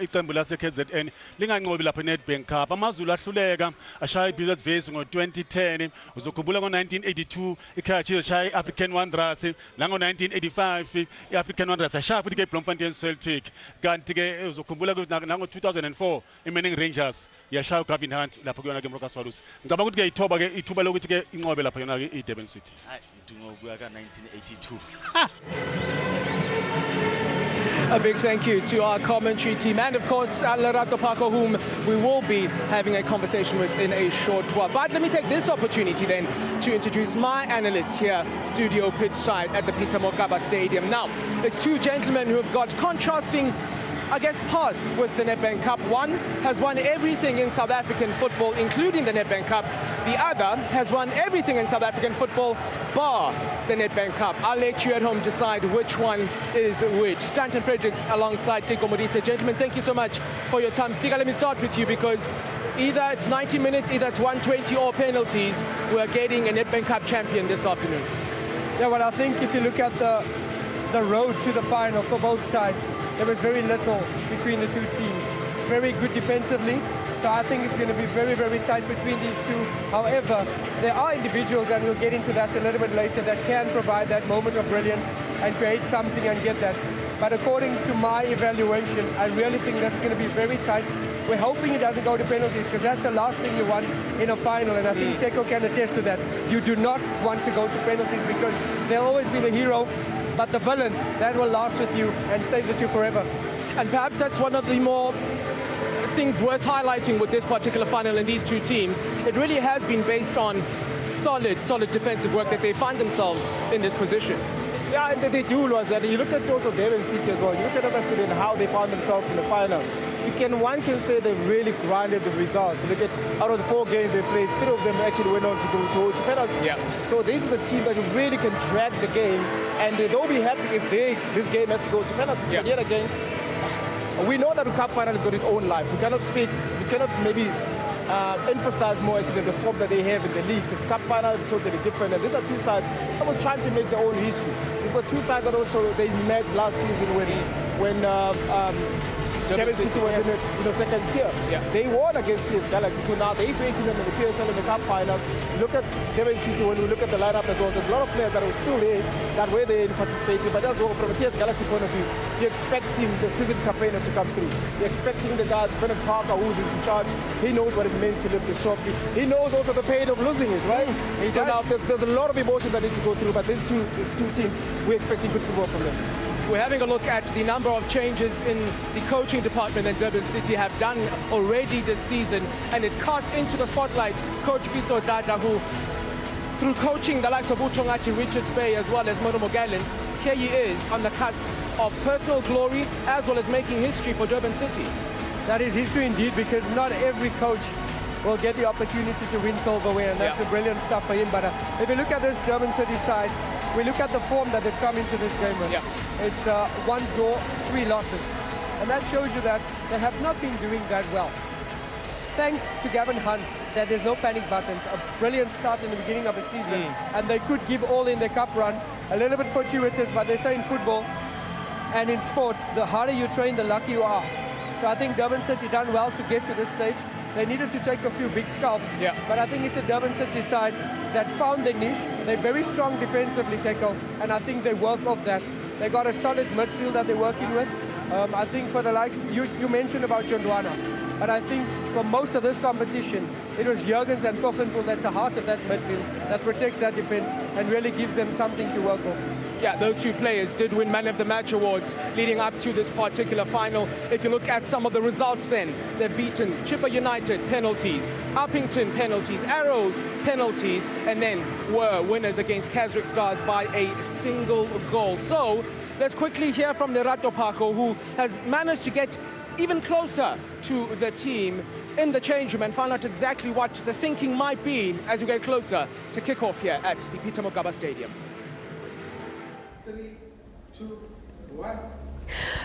iqembu lase KZN linganqobi lapha Nedbank Cup amazulu ahluleka ashaya iBizet Vase ngo2010 uzokhumbula ngo1982 iKaizer Chiefs shaya iAfrican Wanderers nango1985 iAfrican Wanderers ashaya futhi ke Bloemfontein Celtic kanti ke uzokhumbula nango2004 iManning Rangers yashaya uGavin Hunt lapha kuyona ke Mroka Swallows. Ngicabanga ukuthi ke ithoba ke ithuba lokuthi ke inqobe lapha yona ke iDurban City. Hayi idungo kuya ka 1982. A big thank you to our commentary team and of course Lerato Pako, whom we will be having a conversation with in a short while. But let me take this opportunity then to introduce my analysts here, studio pitchside at the Peter Mokaba Stadium. Now, it's 2 gentlemen who have got contrasting, I guess, pasts with the Nedbank Cup. One has won everything in South African football, including the Nedbank Cup. The other has won everything in South African football, bar the Nedbank Cup. I'll let you at home decide which one is which. Stanton Fredericks alongside Teko Modise. Gentlemen, thank you so much for your time. Stiga, let me start with you because either it's 90 minutes, either it's 120 or penalties. We're getting a Nedbank Cup champion this afternoon. Yeah, well, I think if you look at the road to the final for both sides, there was very little between the 2 teams. Very good defensively, so I think it's going to be very, very tight between these 2. However, there are individuals, and we'll get into that a little bit later, that can provide that moment of brilliance and create something and get that. But according to my evaluation, I really think that's going to be very tight. We're hoping it doesn't go to penalties because that's the last thing you want in a final, and I think Teko can attest to that. You do not want to go to penalties because there'll always be the hero, but the villain, that will last with you and stays with you forever. And perhaps that's one of the more things worth highlighting with this particular final in these 2 teams. It really has been based on solid defensive work that they find themselves in this position. Yeah, and the duel was that you look at also Durban City as well. You look at Durban City and how they found themselves in the final. One can say they really grinded the results. Look at out of the 4 games they played, 3 of them actually went on to go to penalties. Yeah. So this is the team that really can drag the game, and they'll be happy if this game has to go to penalties. Yeah. But yet again, we know that the cup final has got its own life. We cannot maybe emphasize more as to the form that they have in the league, because cup final is totally different, and these are 2 sides that were trying to make their own history. We've got 2 sides that also they met last season when Durban City was in the second tier. Yeah. They won against TS Galaxy, so now they're facing them in the PSL in the cup final. Look at Durban City, when we look at the lineup as well, there's a lot of players that are still there, that were there participating, but as well from a TS Galaxy point of view, you're expecting the season campaigners to come through. You're expecting the guys, Bernard Parker, who's in charge, he knows what it means to lift this trophy. He knows also the pain of losing it, right? So now there's a lot of emotion that needs to go through, but these two teams, we're expecting good football from them. We're having a look at the number of changes in the coaching department that Durban City have done already this season, and it casts into the spotlight Coach Peter Dada, who, through coaching the likes of Utongachi, Richards Bay, as well as Mono Mogallants, here he is on the cusp of personal glory as well as making history for Durban City. That is history indeed, because not every coach will get the opportunity to win silverware, and that's a brilliant stuff for him. But if you look at this Durban City side, we look at the form that they've come into this game with. It's 1 draw, 3 losses. And that shows you that they have not been doing that well. Thanks to Gavin Hunt, that there's no panic buttons. A brilliant start in the beginning of the season. And they could give all in their cup run. A little bit fortuitous, but they say in football and in sport, the harder you train, the luckier you are. So I think Durban City done well to get to this stage. They needed to take a few big scalps, but I think it's a Durban City side that found their niche. They're very strong defensively, Teko, and I think they work off that. They got a solid midfield that they're working with. I think for the likes, you mentioned about Jondwana. But I think for most of this competition, it was Jurgens and Pochenpoel that's the heart of that midfield that protects that defense and really gives them something to work off. Yeah, those two players did win Man of the Match awards leading up to this particular final. If you look at some of the results then, they've beaten Chippa United penalties, Uppington penalties, Arrows penalties, and then were winners against Keswick Stars by a single goal. So let's quickly hear from Lerato Pako, who has managed to get even closer to the team in the change room and find out exactly what the thinking might be as we get closer to kick-off here at the Peter Mokaba Stadium. 3, 2, 1.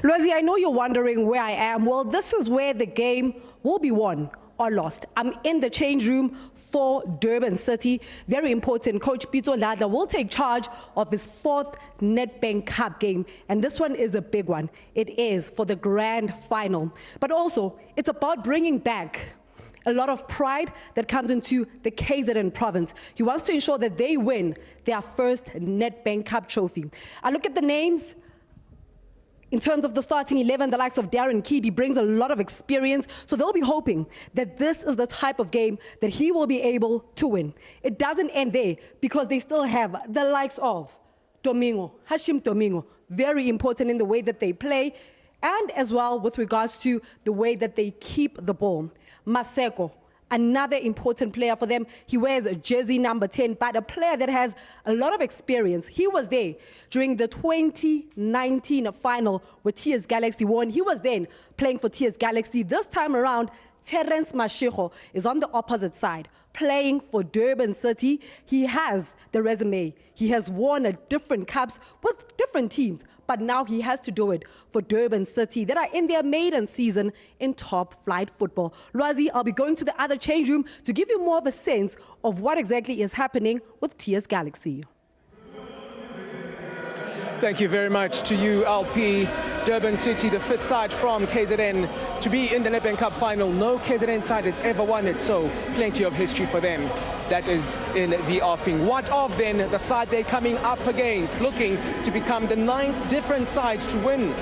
Lwazi, I know you're wondering where I am. Well, this is where the game will be won or lost. I'm in the change room for Durban City. Very important. Coach Peter Ladla will take charge of his 4th Nedbank Cup game. And this one is a big one. It is for the grand final. But also, it's about bringing back a lot of pride that comes into the KZN province. He wants to ensure that they win their first Nedbank Cup trophy. I look at the names. In terms of the starting 11, the likes of Darren Keedy brings a lot of experience, so they'll be hoping that this is the type of game that he will be able to win. It doesn't end there, because they still have the likes of Hashim Domingo, very important in the way that they play, and as well with regards to the way that they keep the ball. Maseko, another important player for them. He wears jersey number 10, but a player that has a lot of experience. He was there during the 2019 final with TS Galaxy won. He was then playing for TS Galaxy. This time around, Terence Mashego is on the opposite side, playing for Durban City. He has the resume. He has won different cups with different teams, but now he has to do it for Durban City that are in their maiden season in top flight football. Lwazi, I'll be going to the other change room to give you more of a sense of what exactly is happening with TS Galaxy. Thank you very much to you, LP. Durban City, the 5th side from KZN to be in the Nedbank Cup final. No KZN side has ever won it, so plenty of history for them. That is in the offing. What of then the side they're coming up against, looking to become the 9th different side to win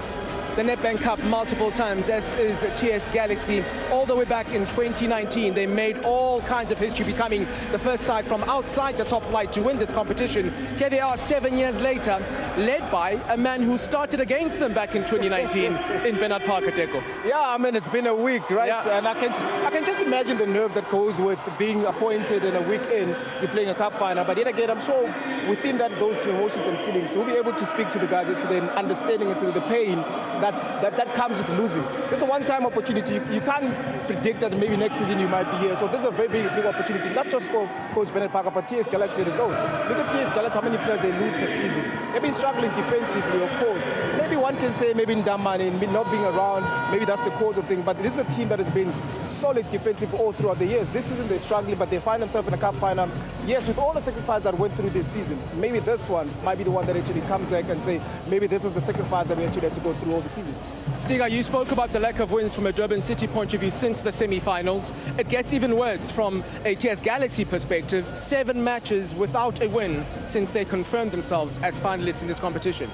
the Nedbank Cup multiple times? This is TS Galaxy. All the way back in 2019, they made all kinds of history, becoming the first side from outside the top flight to win this competition. Here they are 7 years later, led by a man who started against them back in 2019 in Bernard Parker Teko. Yeah, I mean, it's been a week, right? Yeah. And I can just imagine the nerves that goes with being appointed in a week in, you're playing a cup final. But yet again, I'm sure within that, those emotions and feelings, we'll be able to speak to the guys as to the understanding, as to the pain that comes with losing. This is a one-time opportunity. You can't predict that maybe next season you might be here. So this is a very big opportunity, not just for Coach Bernard Parker, but TS Galaxy as well. Look at TS Galaxy, how many players they lose per season. They've been struggling defensively, of course. Maybe one can say maybe Ndamani not being around, maybe that's the cause of things. But this is a team that has been solid defensive all throughout the years. This season they're struggling, but they find themselves in a cup final. Yes, with all the sacrifice that went through this season, maybe this one might be the one that actually comes back and say, maybe this is the sacrifice that we actually had to go through all the season. Stiga, you spoke about the lack of wins from a Durban City point of view since the semi-finals. It gets even worse from a TS Galaxy perspective. 7 matches without a win since they confirmed themselves as finalists in this competition.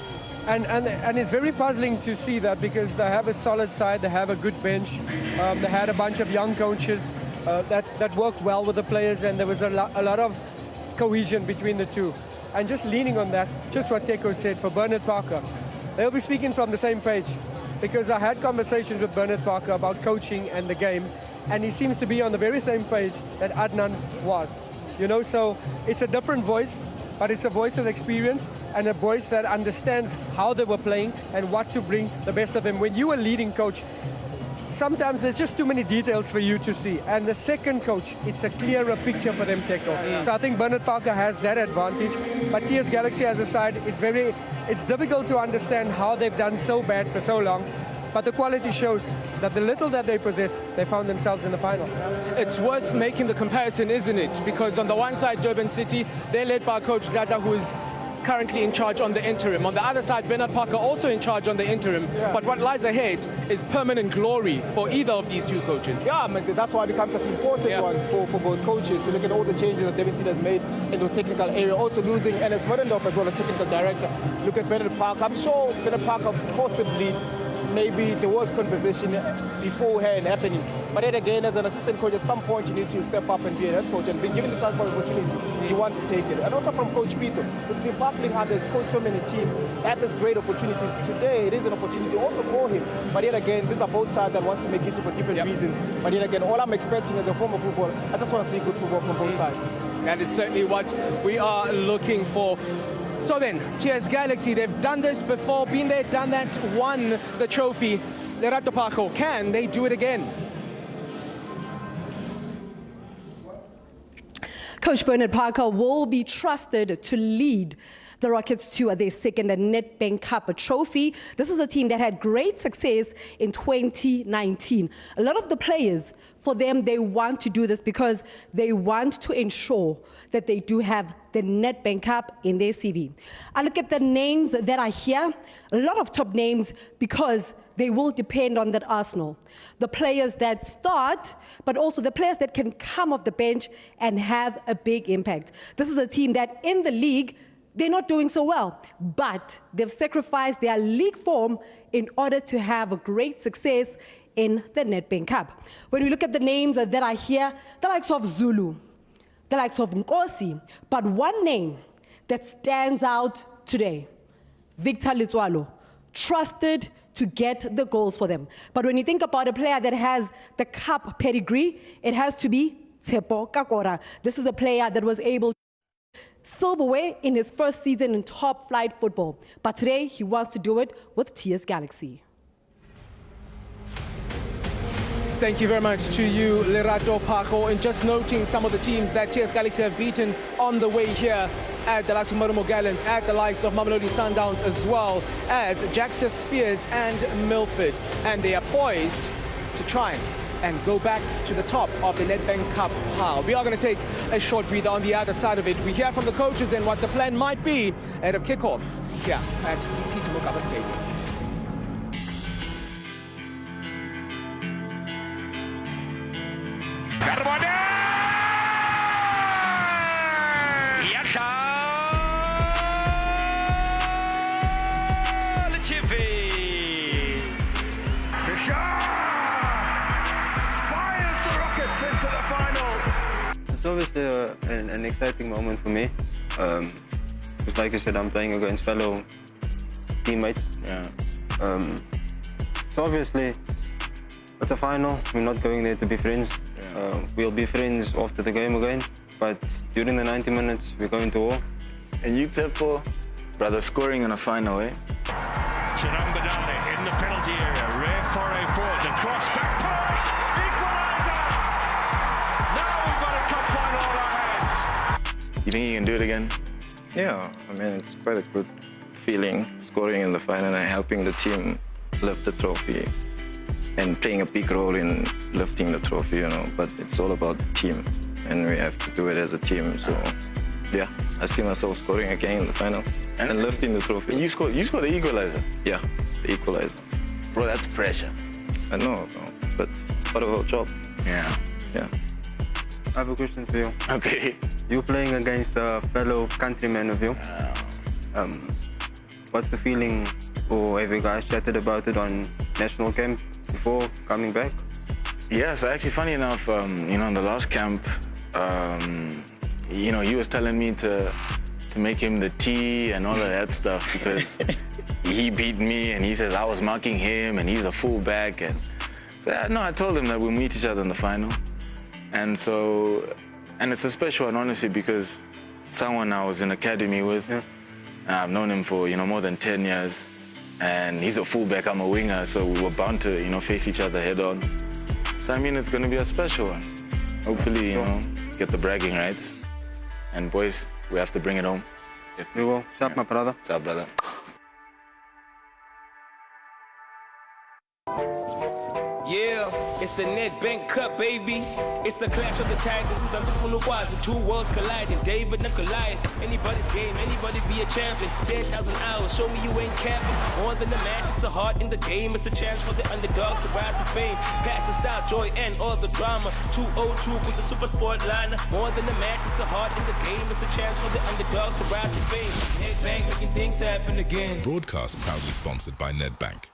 And it's very puzzling to see that, because they have a solid side, they have a good bench, they had a bunch of young coaches that worked well with the players, and there was a lot of cohesion between the two. And just leaning on that, just what Teko said for Bernard Parker, they'll be speaking from the same page, because I had conversations with Bernard Parker about coaching and the game, and he seems to be on the very same page that Adnan was. You know, so it's a different voice, but it's a voice of experience and a voice that understands how they were playing and what to bring the best of them. When you are leading coach, sometimes there's just too many details for you to see. And the second coach, it's a clearer picture for them, Teko. Yeah. So I think Bernard Parker has that advantage. But TS Galaxy as a side, it's difficult to understand how they've done so bad for so long. But the quality shows that the little that they possess, they found themselves in the final. It's worth making the comparison, isn't it? Because on the one side, Durban City, they're led by Coach Dada, who is currently in charge on the interim. On the other side, Bernard Parker also in charge on the interim. Yeah. But what lies ahead is permanent glory for either of these two coaches. Yeah, I mean, that's why it becomes such an important one for both coaches. You look at all the changes that Durban City has made in those technical areas. Also losing Ernest Modendorp as well as technical director. Look at Bernard Parker. I'm sure Bernard Parker possibly, maybe there was conversation beforehand happening. But then again, as an assistant coach, at some point you need to step up and be a head coach. And being given this opportunity, you want to take it. And also from Coach Peter, who's been battling others, coached so many teams, had this great opportunities. Today, it is an opportunity also for him. But yet again, these are both sides that wants to make it for different reasons. But yet again, all I'm expecting as a former footballer, I just want to see good football from both sides. That is certainly what we are looking for. So then, TS Galaxy, they've done this before, been there, done that, won the trophy. Lerato Pacho, can they do it again? Coach Bernard Parker will be trusted to lead the Rockets to their second Nedbank Cup trophy. This is a team that had great success in 2019. A lot of the players, for them, they want to do this because they want to ensure that they do have the Nedbank Cup in their CV. I look at the names that are here, a lot of top names, because they will depend on that arsenal. The players that start, but also the players that can come off the bench and have a big impact. This is a team that in the league, they're not doing so well, but they've sacrificed their league form in order to have a great success in the Nedbank Cup. When we look at the names that are here, the likes of Zulu, the likes of Nkosi, but one name that stands out today, Victor Letswalo, trusted to get the goals for them. But when you think about a player that has the cup pedigree, it has to be Tshepo Kakora. This is a player that was able to silverware in his first season in top flight football. But today, he wants to do it with TS Galaxy. Thank you very much to you, Lerato Pacho. And just noting some of the teams that TS Galaxy have beaten on the way here at the likes of Morumo Gallants, at the likes of Mamelodi Sundowns, as well as Jaxia Spears and Milford. And they are poised to try and go back to the top of the Nedbank Cup pile. We are going to take a short breather. On the other side of it, we hear from the coaches and what the plan might be ahead of kickoff here at Peter Mokaba Stadium. It's obviously an exciting moment for me. Because like I said, I'm playing against fellow teammates. Yeah. So obviously, it's a final. We're not going there to be friends. Yeah. We'll be friends after the game again. But during the 90 minutes, we're going to war. And you, Tepo, brother, scoring in a final, eh? Jerome Badale in the penalty area. Rare foray forward. The cross back post. Equaliser. Now we've got a cup final on our hands. You think you can do it again? Yeah, I mean, it's quite a good feeling scoring in the final and helping the team lift the trophy and playing a big role in lifting the trophy, you know. But it's all about the team, and we have to do it as a team. So, yeah, I see myself scoring again in the final and lifting the trophy. And you scored the equalizer? Yeah, the equalizer. Bro, that's pressure. I know, but it's part of our job. Yeah. Yeah. I have a question for you. Okay. You're playing against a fellow countryman of you. What's the feeling, or have you guys chatted about it on national camp before coming back? Yeah, so actually, funny enough, you know, in the last camp, you know, he was telling me to make him the tea and all of that stuff because he beat me and he says I was marking him and he's a fullback. And so, no, I told him that we'll meet each other in the final. And so, and it's a special one, honestly, because someone I was in academy with, I've known him for, you know, more than 10 years. And he's a fullback, I'm a winger, so we were bound to, you know, face each other head on. So, I mean, it's going to be a special one. Hopefully, you know, get the bragging rights. And boys, we have to bring it home. You will. What's up, my brother? What's up, brother? Yeah, it's the Nedbank Cup, baby. It's the clash of the Tigers with Polokwane. Two worlds colliding, David and Goliath. Anybody's game, anybody be a champion. 10,000 hours, show me you ain't capping. More than a match, it's a heart in the game. It's a chance for the underdogs to rise to fame. Passion, style, joy, and all the drama. 202 with the SuperSport liner. More than a match, it's a heart in the game. It's a chance for the underdogs to rise to fame. Nedbank making things happen again. Broadcast proudly sponsored by Nedbank.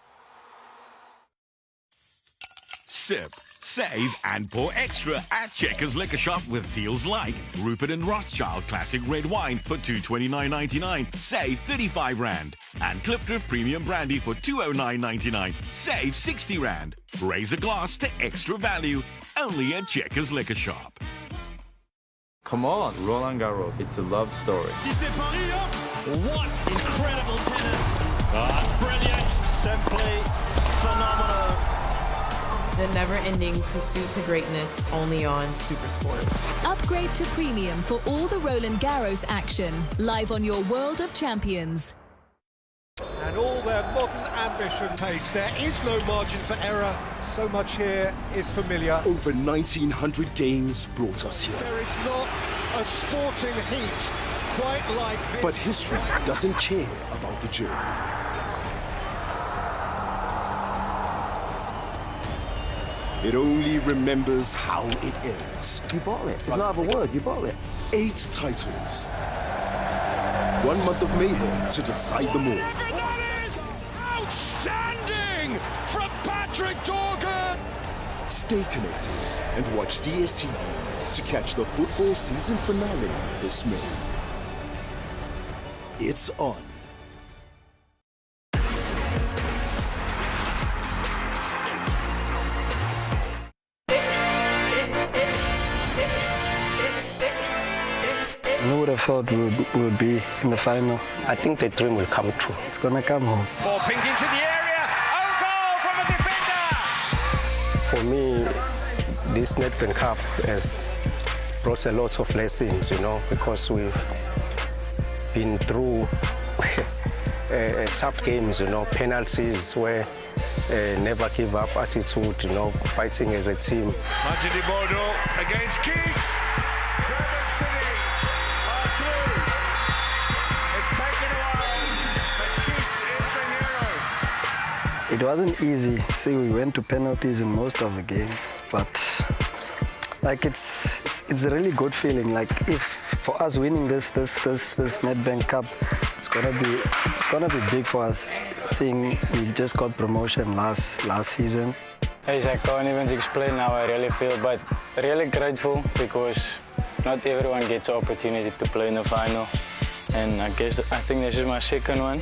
Sip, save and pour extra at Checkers Liquor Shop with deals like Rupert and Rothschild Classic Red Wine for $229.99, save 35 Rand. And Klipdrift Premium Brandy for $209.99, save 60 Rand. Raise a glass to extra value, only at Checkers Liquor Shop. Come on, Roland Garros, it's a love story. What incredible tennis! That's brilliant! Simply phenomenal. The never-ending pursuit to greatness, only on SuperSport. Upgrade to premium for all the Roland Garros action, live on your World of Champions. And all their modern ambition pace. There is no margin for error. So much here is familiar. Over 1,900 games brought us here. There is not a sporting heat quite like this. But history doesn't care about the journey. It only remembers how it ends. You bottle it. There's no other word. You bottle it. 8 titles. 1 month of mayhem to decide them all. That is outstanding from Patrick Dorgan. Stay connected and watch DSTV to catch the football season finale this May. It's on. Who would have thought we would be in the final? I think the dream will come true. It's going to come home. Ball pinged into the area. Oh, goal from a defender. For me, this Nedbank Cup has brought a lot of lessons, you know, because we've been through tough games, you know, penalties where never give up attitude, you know, fighting as a team. Majidi Bordeaux against Keats. It wasn't easy. See, we went to penalties in most of the games, but like it's a really good feeling. Like if for us winning this Nedbank Cup, it's gonna be big for us. Seeing we just got promotion last season. I can't even explain how I really feel, but really grateful because not everyone gets the opportunity to play in the final, and I think this is my second one,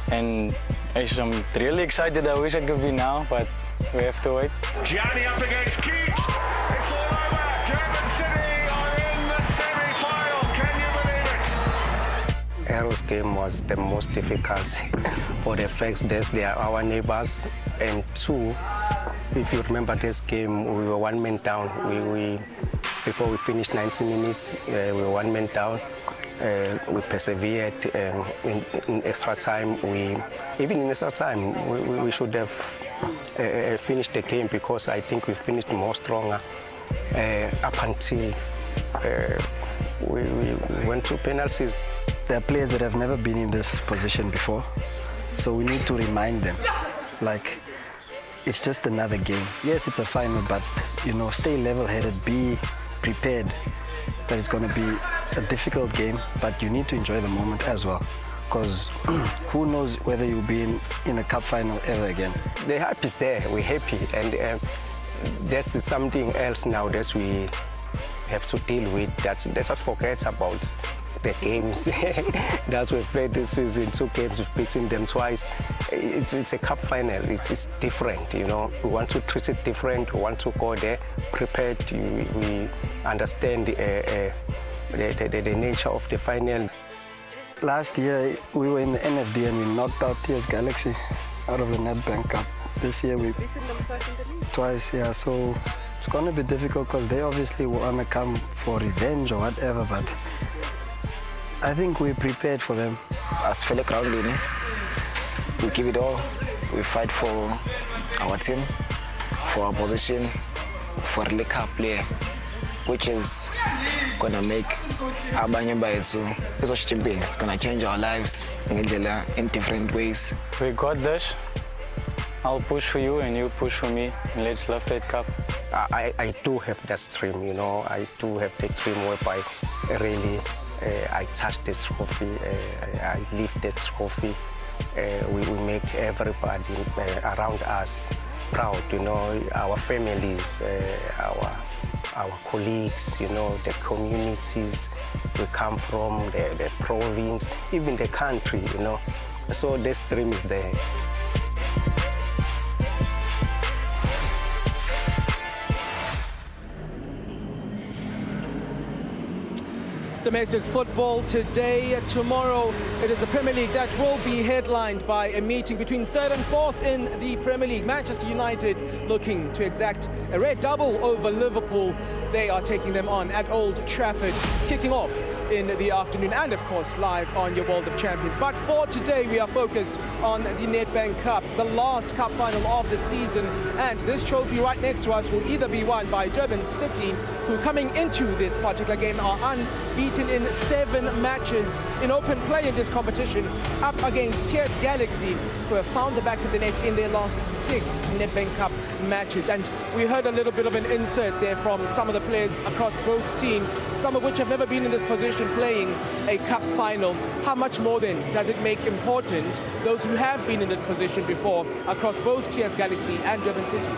and I'm really excited. I wish I could be now, but we have to wait. Gianni up against Keats. It's all over. Durban City are in the semi-final. Can you believe it? Arrow's game was the most difficult for the fact that they are our neighbors, and 2, if you remember this game, we were 1 man down. Before we finished 90 minutes, we were 1 man down. We persevered in extra time. Even in extra time, we should have finished the game because I think we finished more stronger up until we went to penalties. There are players that have never been in this position before, so we need to remind them, like, it's just another game. Yes, it's a final, but, you know, stay level-headed, be prepared that it's going to be a difficult game, but you need to enjoy the moment as well, because who knows whether you'll be in a cup final ever again. The hype is there, we're happy, and this is something else now that we have to deal with. Let us forget about the games that we've played this season. 2 games, we've beaten them twice. It's a cup final, it's different, you know. We want to treat it different, we want to go there prepared. We understand the nature of the final. Last year, we were in the NFD and we knocked out TS Galaxy out of the Nedbank Cup. This year, we beaten them twice, yeah, so it's going to be difficult because they obviously want to come for revenge or whatever, but I think we're prepared for them. As fellow Crowdline, we give it all. We fight for our team, for our position for the cup player, which is gonna make abanye baethu as champions. It's gonna change our lives in different ways. We got this. I'll push for you and you push for me, and let's lift that cup. I do have that dream, you know. I do have the dream whereby really I touch the trophy, I lift the trophy. We make everybody around us proud, you know, our families, our colleagues, you know, the communities we come from, the province, even the country, you know. So this dream is there. Domestic football today. Tomorrow it is the Premier League that will be headlined by a meeting between 3rd and 4th in the Premier League. Manchester United looking to exact a red double over Liverpool. They are taking them on at Old Trafford, kicking off in the afternoon, and of course live on your World of Champions. But for today we are focused on the Nedbank Cup, the last cup final of the season, and this trophy right next to us will either be won by Durban City, who coming into this particular game are unbeaten in 7 matches in open play in this competition, up against TS Galaxy, who have found the back of the net in their last 6 Nedbank Cup matches. And we heard a little bit of an insert there from some of the players across both teams, some of which have never been in this position playing a cup final. How much more then does it make important those who have been in this position before across both TS Galaxy and Durban City?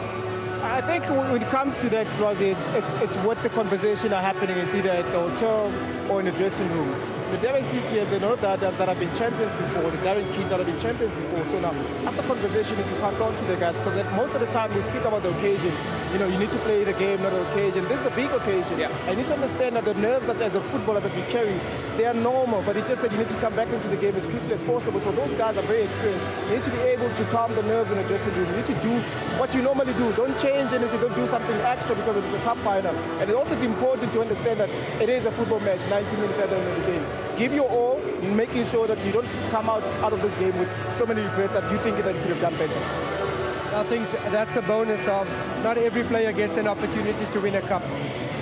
I think when it comes to the explosions, it's what the conversation are happening. It's either at the hotel or in the dressing room. The Durban City and the North that have been champions before, the Darren Keys that have been champions before. So now that's a conversation to pass on to the guys, because most of the time we speak about the occasion. You know, you need to play the game, not the occasion. This is a big occasion. Yeah. I need to understand that the nerves that as a footballer that you carry, they are normal, but it's just that you need to come back into the game as quickly as possible. So those guys are very experienced. You need to be able to calm the nerves in the dressing room. You need to do what you normally do. Don't change anything, don't do something extra because it's a cup final. And also it's important to understand that it is a football match, 90 minutes at the end of the game. Give your all, making sure that you don't come out of this game with so many regrets that you think that you could have done better. I think that's a bonus of not every player gets an opportunity to win a cup.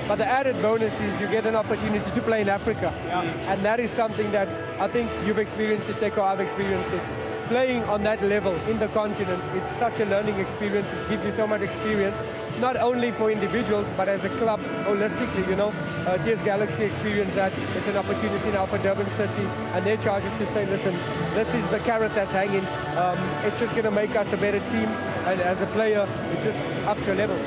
But the added bonus is you get an opportunity to play in Africa. Yeah. And that is something that I think you've experienced it, Teko, I've experienced it. Playing on that level in the continent, it's such a learning experience. It gives you so much experience, not only for individuals, but as a club holistically, you know. TS Galaxy experienced that. It's an opportunity now for Durban City, and their charge is to say, listen, this is the carrot that's hanging. It's just going to make us a better team, and as a player, it just ups your levels.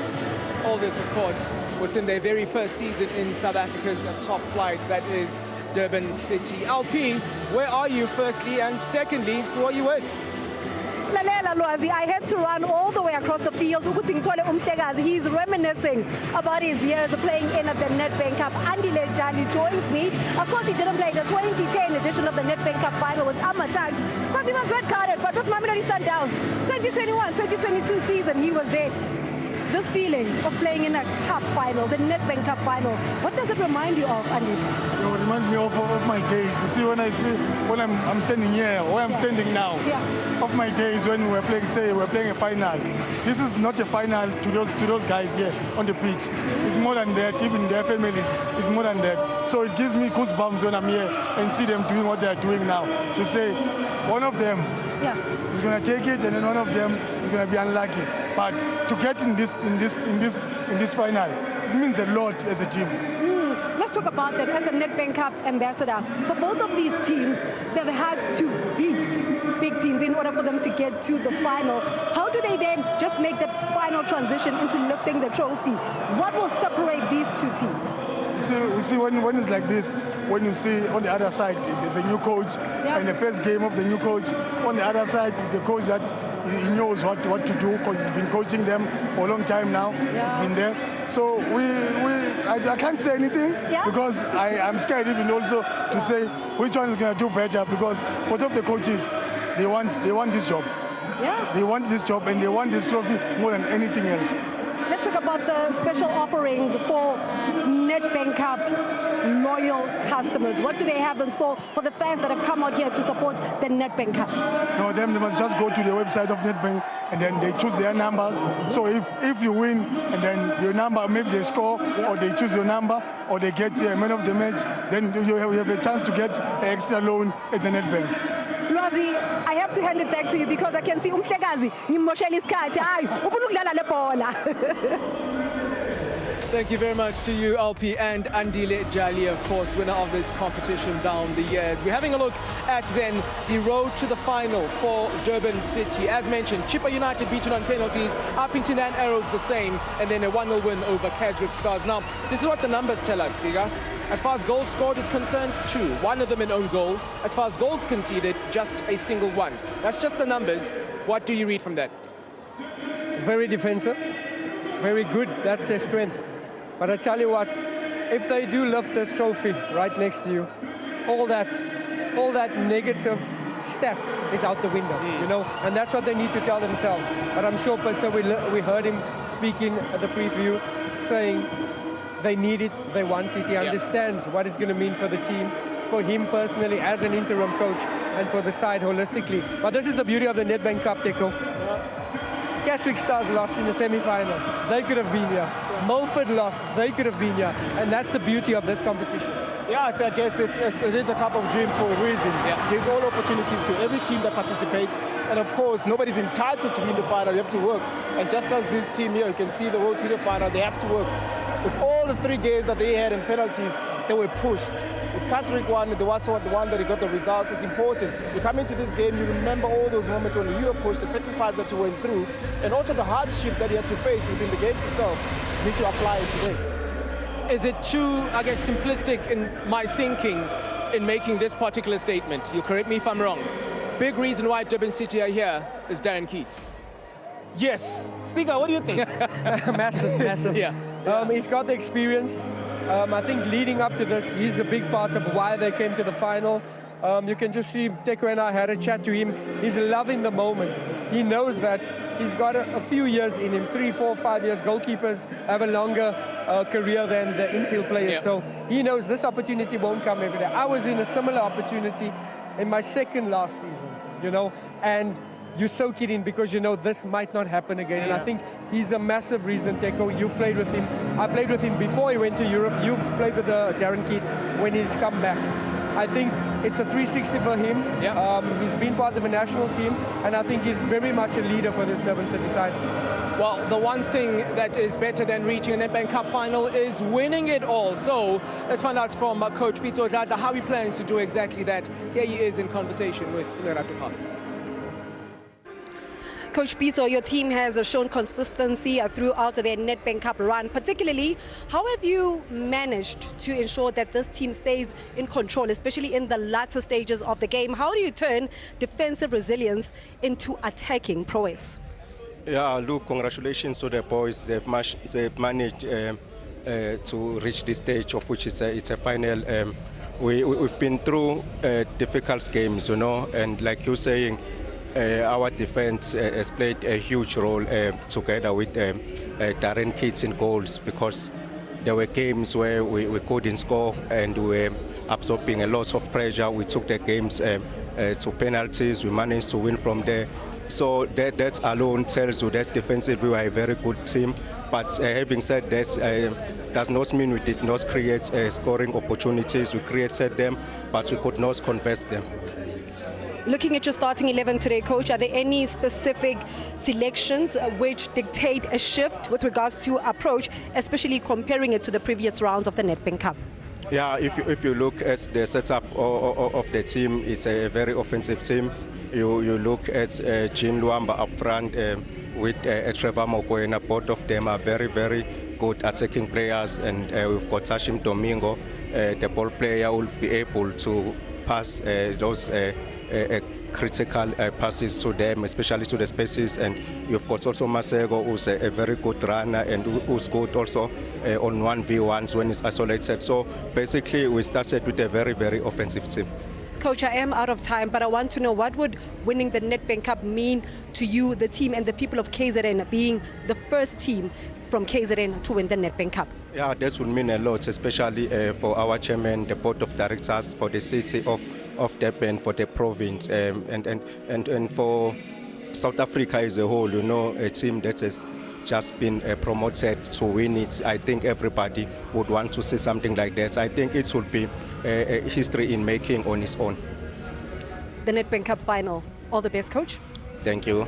All this, of course, within their very first season in South Africa's top flight, that is Durban City. LP, where are you firstly, and secondly, who are you with? Lalela Lwazi, I had to run all the way across the field. He's reminiscing about his years playing in at the Nedbank Cup. Andy Lejali joins me. Of course, he didn't play the 2010 edition of the Nedbank Cup final with Amatags because he was red carded, but with Mamelodi Sundowns, 2021-2022 season, he was there. This feeling of playing in a cup final, the Nedbank Cup final, what does it remind you of, Andy? It reminds me of my days. You see, when I'm standing here, where I'm standing now, of my days when we were playing, say, we're playing a final. This is not a final to those guys here on the pitch. It's more than that. Even their families, it's more than that. So it gives me goosebumps when I'm here and see them doing what they're doing now. To say, one of them is going to take it, and then one of them is going to be unlucky. But to get in this final, it means a lot as a team. Let's talk about that as the Nedbank Cup ambassador. For both of these teams, they've had to beat big teams in order for them to get to the final. How do they then just make that final transition into lifting the trophy? What will separate these two teams? You see when it's like this, when you see on the other side, there's a new coach, and the first game of the new coach, on the other side is a coach that he knows what to do because he's been coaching them for a long time now. He's been there. So I can't say anything because I'm scared even also to say which one is going to do better, because both of the coaches, they want this job. They want this job and they want this trophy more than anything else. Let's talk about the special offerings for Nedbank Cup loyal customers. What do they have in store for the fans that have come out here to support the Nedbank Cup? No, they must just go to the website of Nedbank and then they choose their numbers. So if you win, and then your number, maybe they score, or they choose your number, or they get man of the match, then you have a chance to get an extra loan at the Nedbank. Lwazi, I have to hand it back to you because I can see Umhlekazi ngimoshela isikhathi. Hayi, ufuna ukudlala le bola. Thank you very much to you, Alpi, and Andile Jali, of course, winner of this competition down the years. We're having a look at then the road to the final for Durban City. As mentioned, Chippa United beaten on penalties, Uppington and Arrows the same, and then a 1-0 win over Keswick Stars. Now, this is what the numbers tell us, Stiga. As far as goals scored is concerned, 2. One of them in own goal. As far as goals conceded, just a single one. That's just the numbers. What do you read from that? Very defensive, very good. That's their strength. But I tell you what, if they do lift this trophy right next to you, all that negative stats is out the window, you know, and that's what they need to tell themselves. But I'm sure, Pitzer, we heard him speaking at the preview, saying they need it, they want it. He understands what it's going to mean for the team, for him personally as an interim coach, and for the side holistically. But this is the beauty of the Nedbank Cup, Teko. Keswick Stars lost in the semi-final. They could have been here. Milford lost. They could have been here. And that's the beauty of this competition. Yeah, I guess it is a cup of dreams for a reason. Gives all opportunities to every team that participates. And of course, nobody's entitled to be in the final. You have to work. And just as this team here, you can see the road to the final, they have to work. With all the 3 games that they had in penalties, they were pushed. With Keswick one, the one that he got the results. It's important. You come into this game, you remember all those moments when you were pushed, the sacrifice that you went through, and also the hardship that you had to face within the games itself. You need to apply it today. Is it too, I guess, simplistic in my thinking in making this particular statement? You correct me if I'm wrong. Big reason why Durban City are here is Darren Keats. Yes. Stiga, what do you think? Massive. Yeah. He's got the experience. I think leading up to this, he's a big part of why they came to the final. You can just see Teko and I had a chat to him. He's loving the moment. He knows that he's got a few years in him, 3, 4, 5 years. Goalkeepers have a longer career than the infield players. So he knows this opportunity won't come every day. I was in a similar opportunity in my second last season, you know, and you soak it in because you know this might not happen again. And I think he's a massive reason, Teko. You've played with him. I played with him before he went to Europe. You've played with Darren Keat when he's come back. I think it's a 360 for him. He's been part of a national team, and I think he's very much a leader for this Durban City side. Well, the one thing that is better than reaching a Nedbank Cup final is winning it all. So let's find out from Coach Peter Mokaba how he plans to do exactly that. Here he is in conversation with Lerato Park. Coach Piso, your team has shown consistency throughout their Nedbank Cup run. Particularly, how have you managed to ensure that this team stays in control, especially in the latter stages of the game? How do you turn defensive resilience into attacking prowess? Yeah, look, congratulations to the boys. They've managed to reach this stage of which it's a final. We've been through difficult games, you know, and like you're saying, our defense has played a huge role together with Darren Keats in goals, because there were games where we couldn't score and we were absorbing a lot of pressure. We took the games to penalties. We managed to win from there. So that alone tells you that defensively we are a very good team. But having said that, does not mean we did not create scoring opportunities. We created them, but we could not convert them. Looking at your starting 11 today, Coach, are there any specific selections which dictate a shift with regards to approach, especially comparing it to the previous rounds of the Nedbank Cup? Yeah, if you look at the setup of the team, it's a very offensive team. You look at Jean Luamba up front with Trevor Mokoena. Both of them are very, very good attacking players, and we've got Tashim Domingo, the ball player, will be able to pass those critical passes to them, especially to the spaces. And you've got also Masego, who's a very good runner and who's good also on 1v1s when it's isolated. So basically we started with a very, very offensive team. Coach, I am out of time, but I want to know, what would winning the Nedbank Cup mean to you, the team, and the people of KZN, being the first team from KZN to win the Nedbank Cup? Yeah, that would mean a lot, especially for our chairman, the board of directors, for the city of Durban, for the province, and for South Africa as a whole, a team that has just been promoted to win it. I think everybody would want to see something like that. I think it would be a history in making on its own. The Nedbank Cup final. All the best, Coach. Thank you.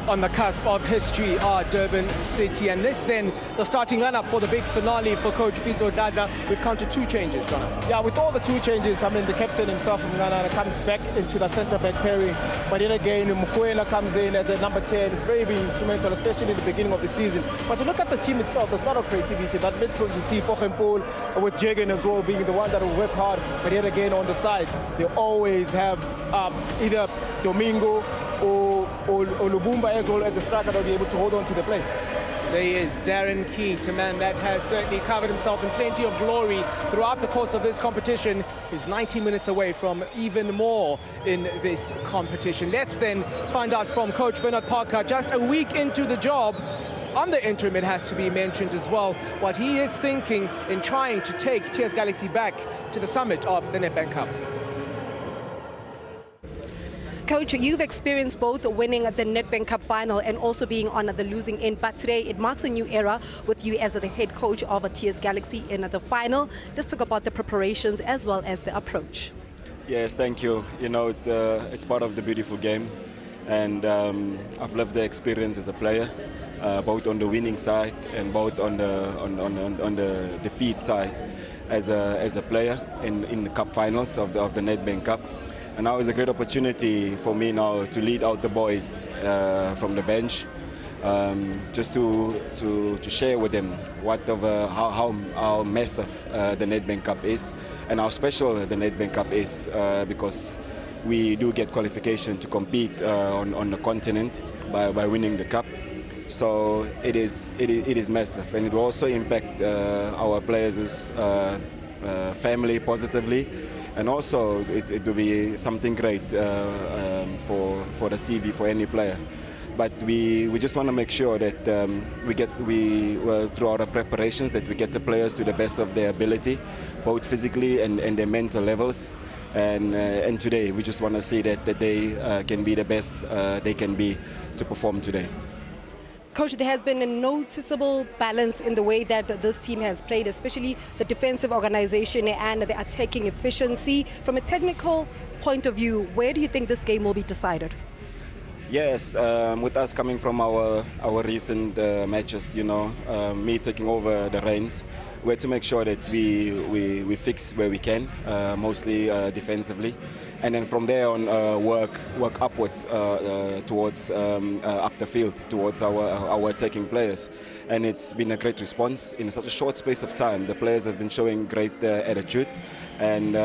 On the cusp of history are Durban City, and this then the starting lineup for the big finale for Coach Peter Mokaba. We've counted 2 changes, Donna. Yeah, with all the 2 changes, I mean, the captain himself from Ghana comes back into the centre-back pairing, but then again, Mukwela comes in as a number 10. It's very, very instrumental, especially in the beginning of the season. But to look at the team itself, there's a lot of creativity. That midfield, you see Pochempol with Jagan as well being the one that will work hard, but yet again on the side, they always have either Domingo or Lubumba as well as a striker that will be able to hold on to the play. There he is, Darren Keat, a man that has certainly covered himself in plenty of glory throughout the course of this competition. He's 90 minutes away from even more in this competition. Let's then find out from Coach Bernard Parker, just a week into the job. On the interim, it has to be mentioned as well, what he is thinking in trying to take TS Galaxy back to the summit of the Nedbank Cup. Coach, you've experienced both winning the Nedbank Cup final and also being on the losing end, but today it marks a new era with you as the head coach of TS Galaxy in the final. Let's talk about the preparations as well as the approach. Yes, thank you. It's part of the beautiful game, and I've loved the experience as a player, both on the winning side and both on the defeat side as a player in the cup finals of the Nedbank Cup. And now it's a great opportunity for me now to lead out the boys from the bench, just to share with them how massive the Nedbank Cup is and how special the Nedbank Cup is, because we do get qualification to compete on the continent by winning the cup. So it is massive, and it will also impact our players' family positively. And also, it will be something great for the CV for any player. But we just want to make sure that through our preparations, that we get the players to the best of their ability, both physically and their mental levels. And today, we just want to see that they can be the best they can be to perform today. Coach, there has been a noticeable balance in the way that this team has played, especially the defensive organization and the attacking efficiency. From a technical point of view, where do you think this game will be decided? Yes, with us coming from our recent matches, me taking over the reins, we have to make sure that we fix where we can, mostly defensively. And then from there on, work upwards towards up the field, towards our attacking players. And it's been a great response in such a short space of time. The players have been showing great attitude, and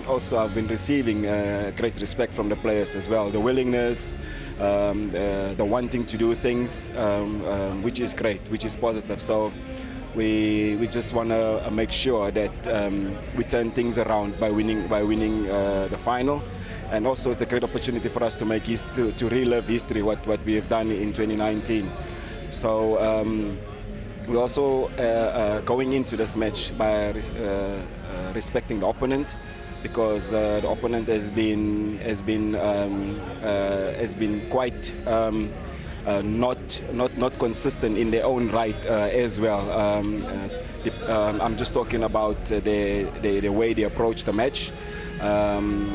also I've been receiving great respect from the players as well. The willingness, the wanting to do things, which is great, which is positive. So we just want to make sure that we turn things around by winning the final. And also it's a great opportunity for us to make to relive history, what we have done in 2019. So we're also going into this match by respecting the opponent, because the opponent has been quite not consistent in their own right as well. I'm just talking about the way they approach the match,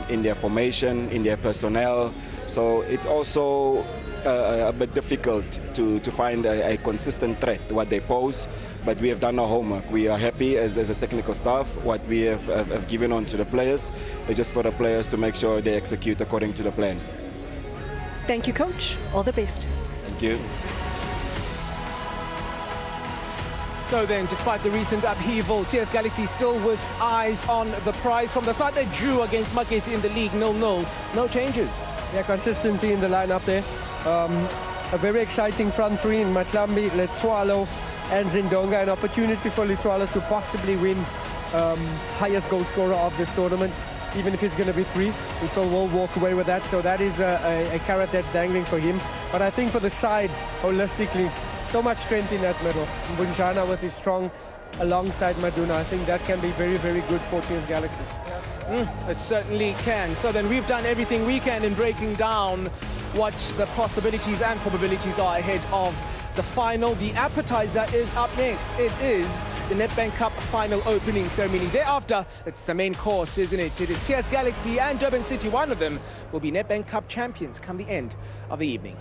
in their formation, in their personnel. So it's also a bit difficult to find a consistent threat what they pose. But we have done our homework. We are happy as a technical staff. What we have given on to the players is just for the players to make sure they execute according to the plan. Thank you, Coach. All the best. Thank you. So then, despite the recent upheaval, TS Galaxy still with eyes on the prize from the side that drew against Magesi in the league 0-0. No changes. Yeah, consistency in the lineup there. A very exciting front three in Matlambi, Letsoalo and Zindonga. An opportunity for Letsoalo to possibly win highest goal scorer of this tournament. Even if it's going to be 3, he still will walk away with that. So that is a carrot that's dangling for him. But I think for the side, holistically, so much strength in that middle. Bunjana with his strong alongside Maduna. I think that can be very, very good for TS Galaxy. It certainly can. So then we've done everything we can in breaking down what the possibilities and probabilities are ahead of the final. The appetizer is up next. It is the Nedbank Cup final opening ceremony. Thereafter, it's the main course, isn't it? It is TS Galaxy and Durban City. One of them will be Nedbank Cup champions come the end of the evening.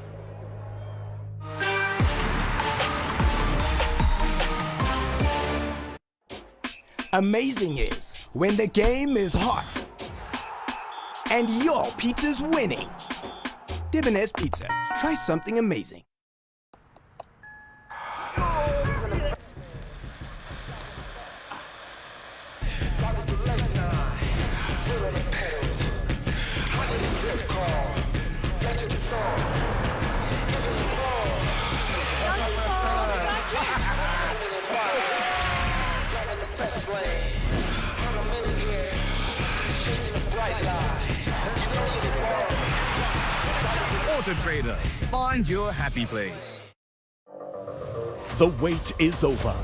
Amazing is when the game is hot and your pizza's winning. Dibonairs Pizza. Try something amazing. Auto Trader, find your happy place. The wait is over.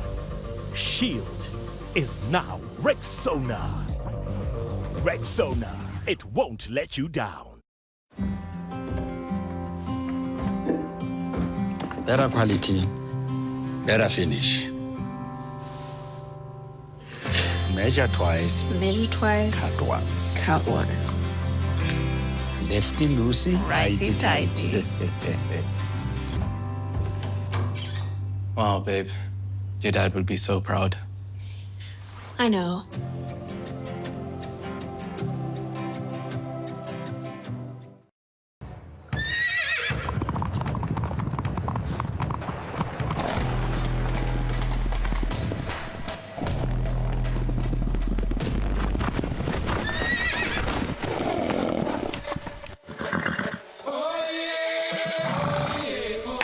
Shield is now Rexona. Rexona, it won't let you down. Better quality, better finish. Measure twice. Measure twice. Cut once. Cut once. Lefty loosey, Righty tighty. Wow, babe. Your dad would be so proud. I know.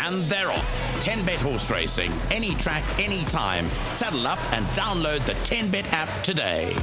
And they're off. 10-bet horse racing. Any track, any time. Saddle up and download the 10-bet app today.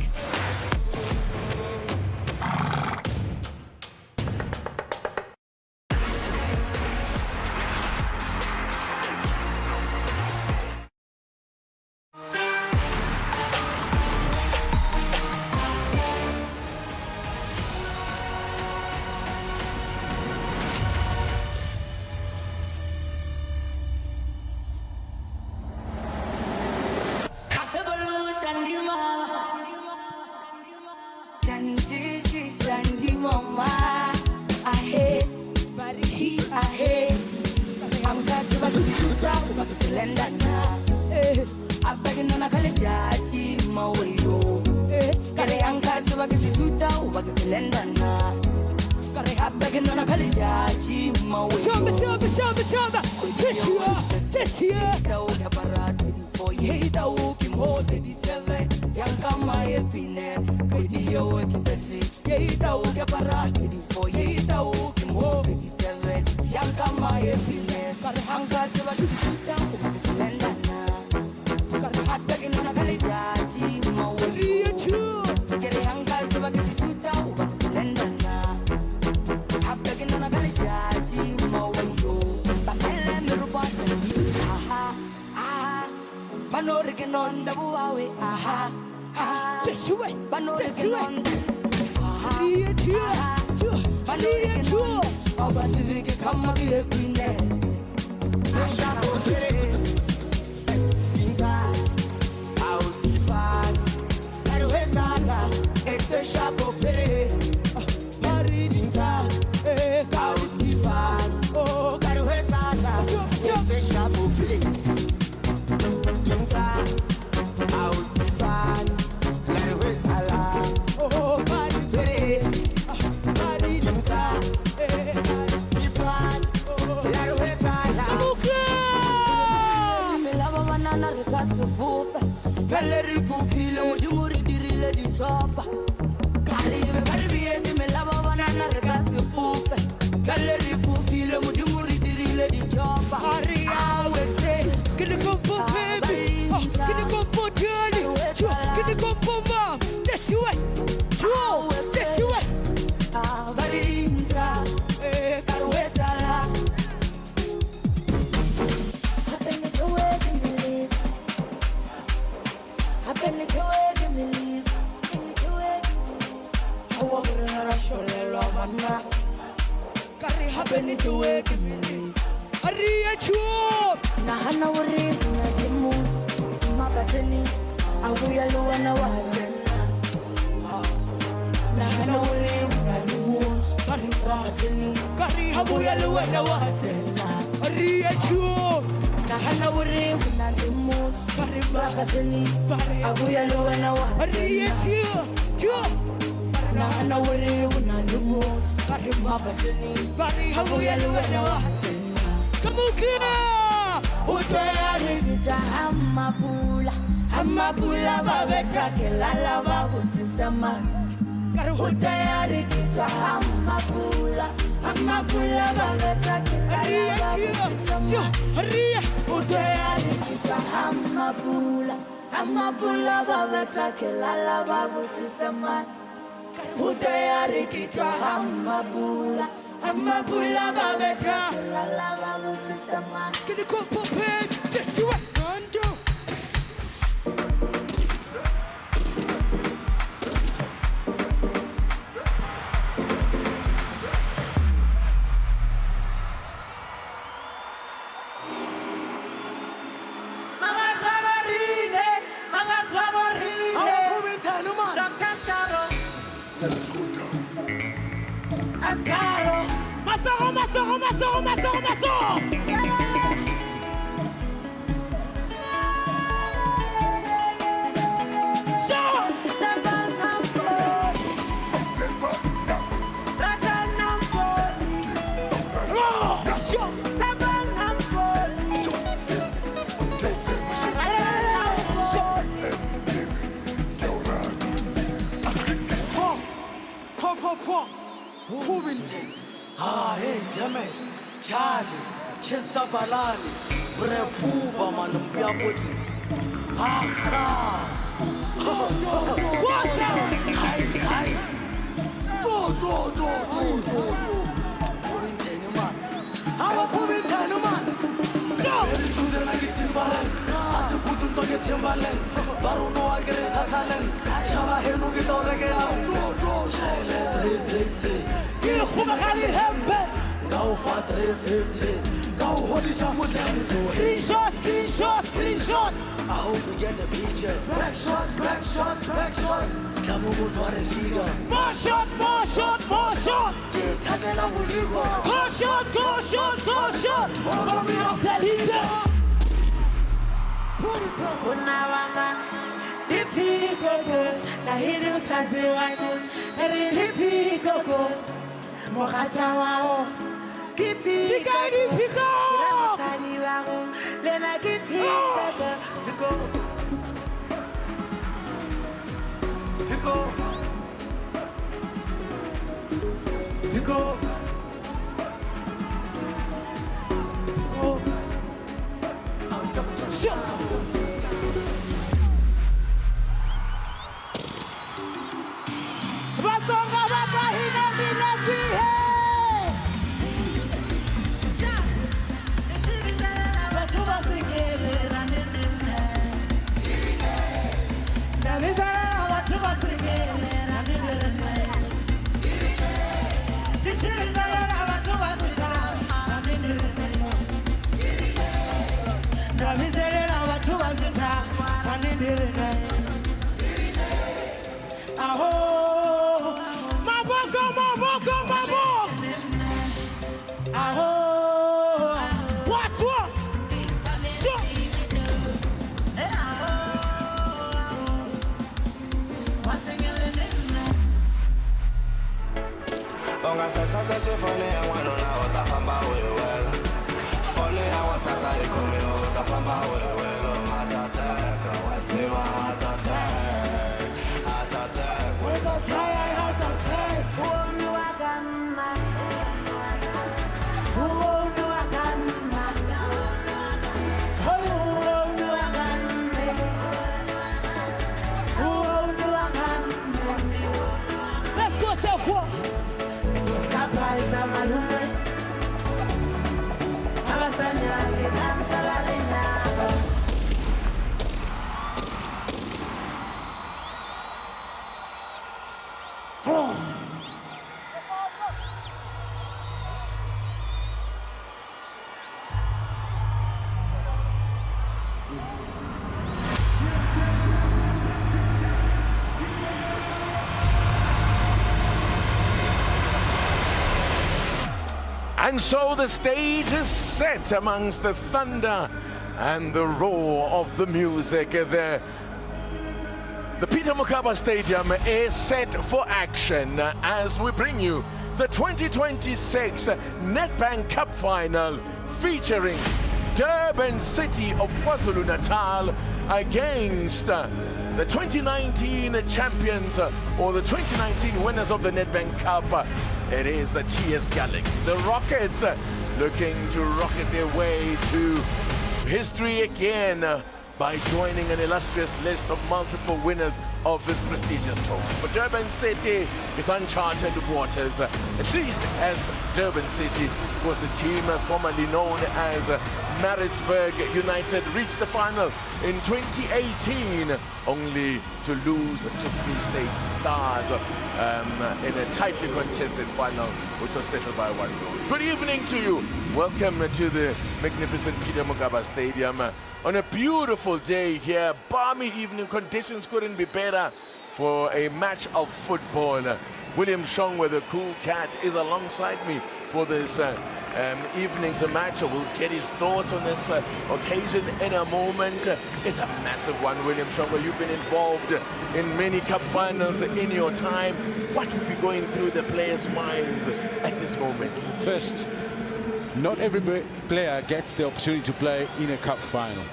Nahana uri unalimu mabateni abuya luwana wazena. Nahana uri unalimu mabateni abuya luwana wazena. Ria chuo. Nahana uri unalimu mabateni abuya luwana wazena. Ria chuo. Nahana uri unalimu mabateni abuya luwana wazena. Kamukia. Utayari kita hamabula babeta kelala babutisama. Utayari kita hamabula babeta kelala babutisama. Utayari kita hamabula babeta kelala babutisama. Utayari kita hamabula babeta kelala babutisama. Get the cup up here, just you Masoro. Hey, damn it. Charlie, Chester Balani, Brepuba, Manumbia Buddhis. Aha! What's that? Hi. Jo. Puvinteni man. How Puvinteni man? Every children I get Timbaland. As the Putin to get Timbaland. Baruno, I get Tataland. Chava Henu get out again. Jo. Chile 360. Go for 350. Go hold it up with them. Screenshot. I hope we get the picture. Back shots. Come on, for the figure. More shots. Get taken out with you. Go shots. Follow me up the leader. Unawanga. Dipiko. Na hili usazi wangu. Dipiko. Mokacha wao. Pika. Sani wangu. Lena Pika. Piko. Abasanya, danza la reina. And so the stage is set amongst the thunder and the roar of the music there. The Peter Mokaba Stadium is set for action as we bring you the 2026 Nedbank Cup final featuring Durban City of KwaZulu-Natal against the 2019 champions or the 2019 winners of the Nedbank Cup. It is a TS Galaxy. The Rockets looking to rocket their way to history again by joining an illustrious list of multiple winners of this prestigious trophy. For Durban City, it's uncharted waters, at least as Durban City was the team formerly known as Maritzburg United reached the final in 2018, only to lose to Free State Stars in a tightly contested final, which was settled by 1 goal. Good evening to you. Welcome to the magnificent Peter Mokaba Stadium. On a beautiful day here, balmy evening conditions couldn't be better for a match of football. William Shongwe, the cool cat, is alongside me for this evening's match. We'll get his thoughts on this occasion in a moment. It's a massive one, William Shongwe. You've been involved in many cup finals in your time. What would be going through the players' minds at this moment? First, not every player gets the opportunity to play in a cup final.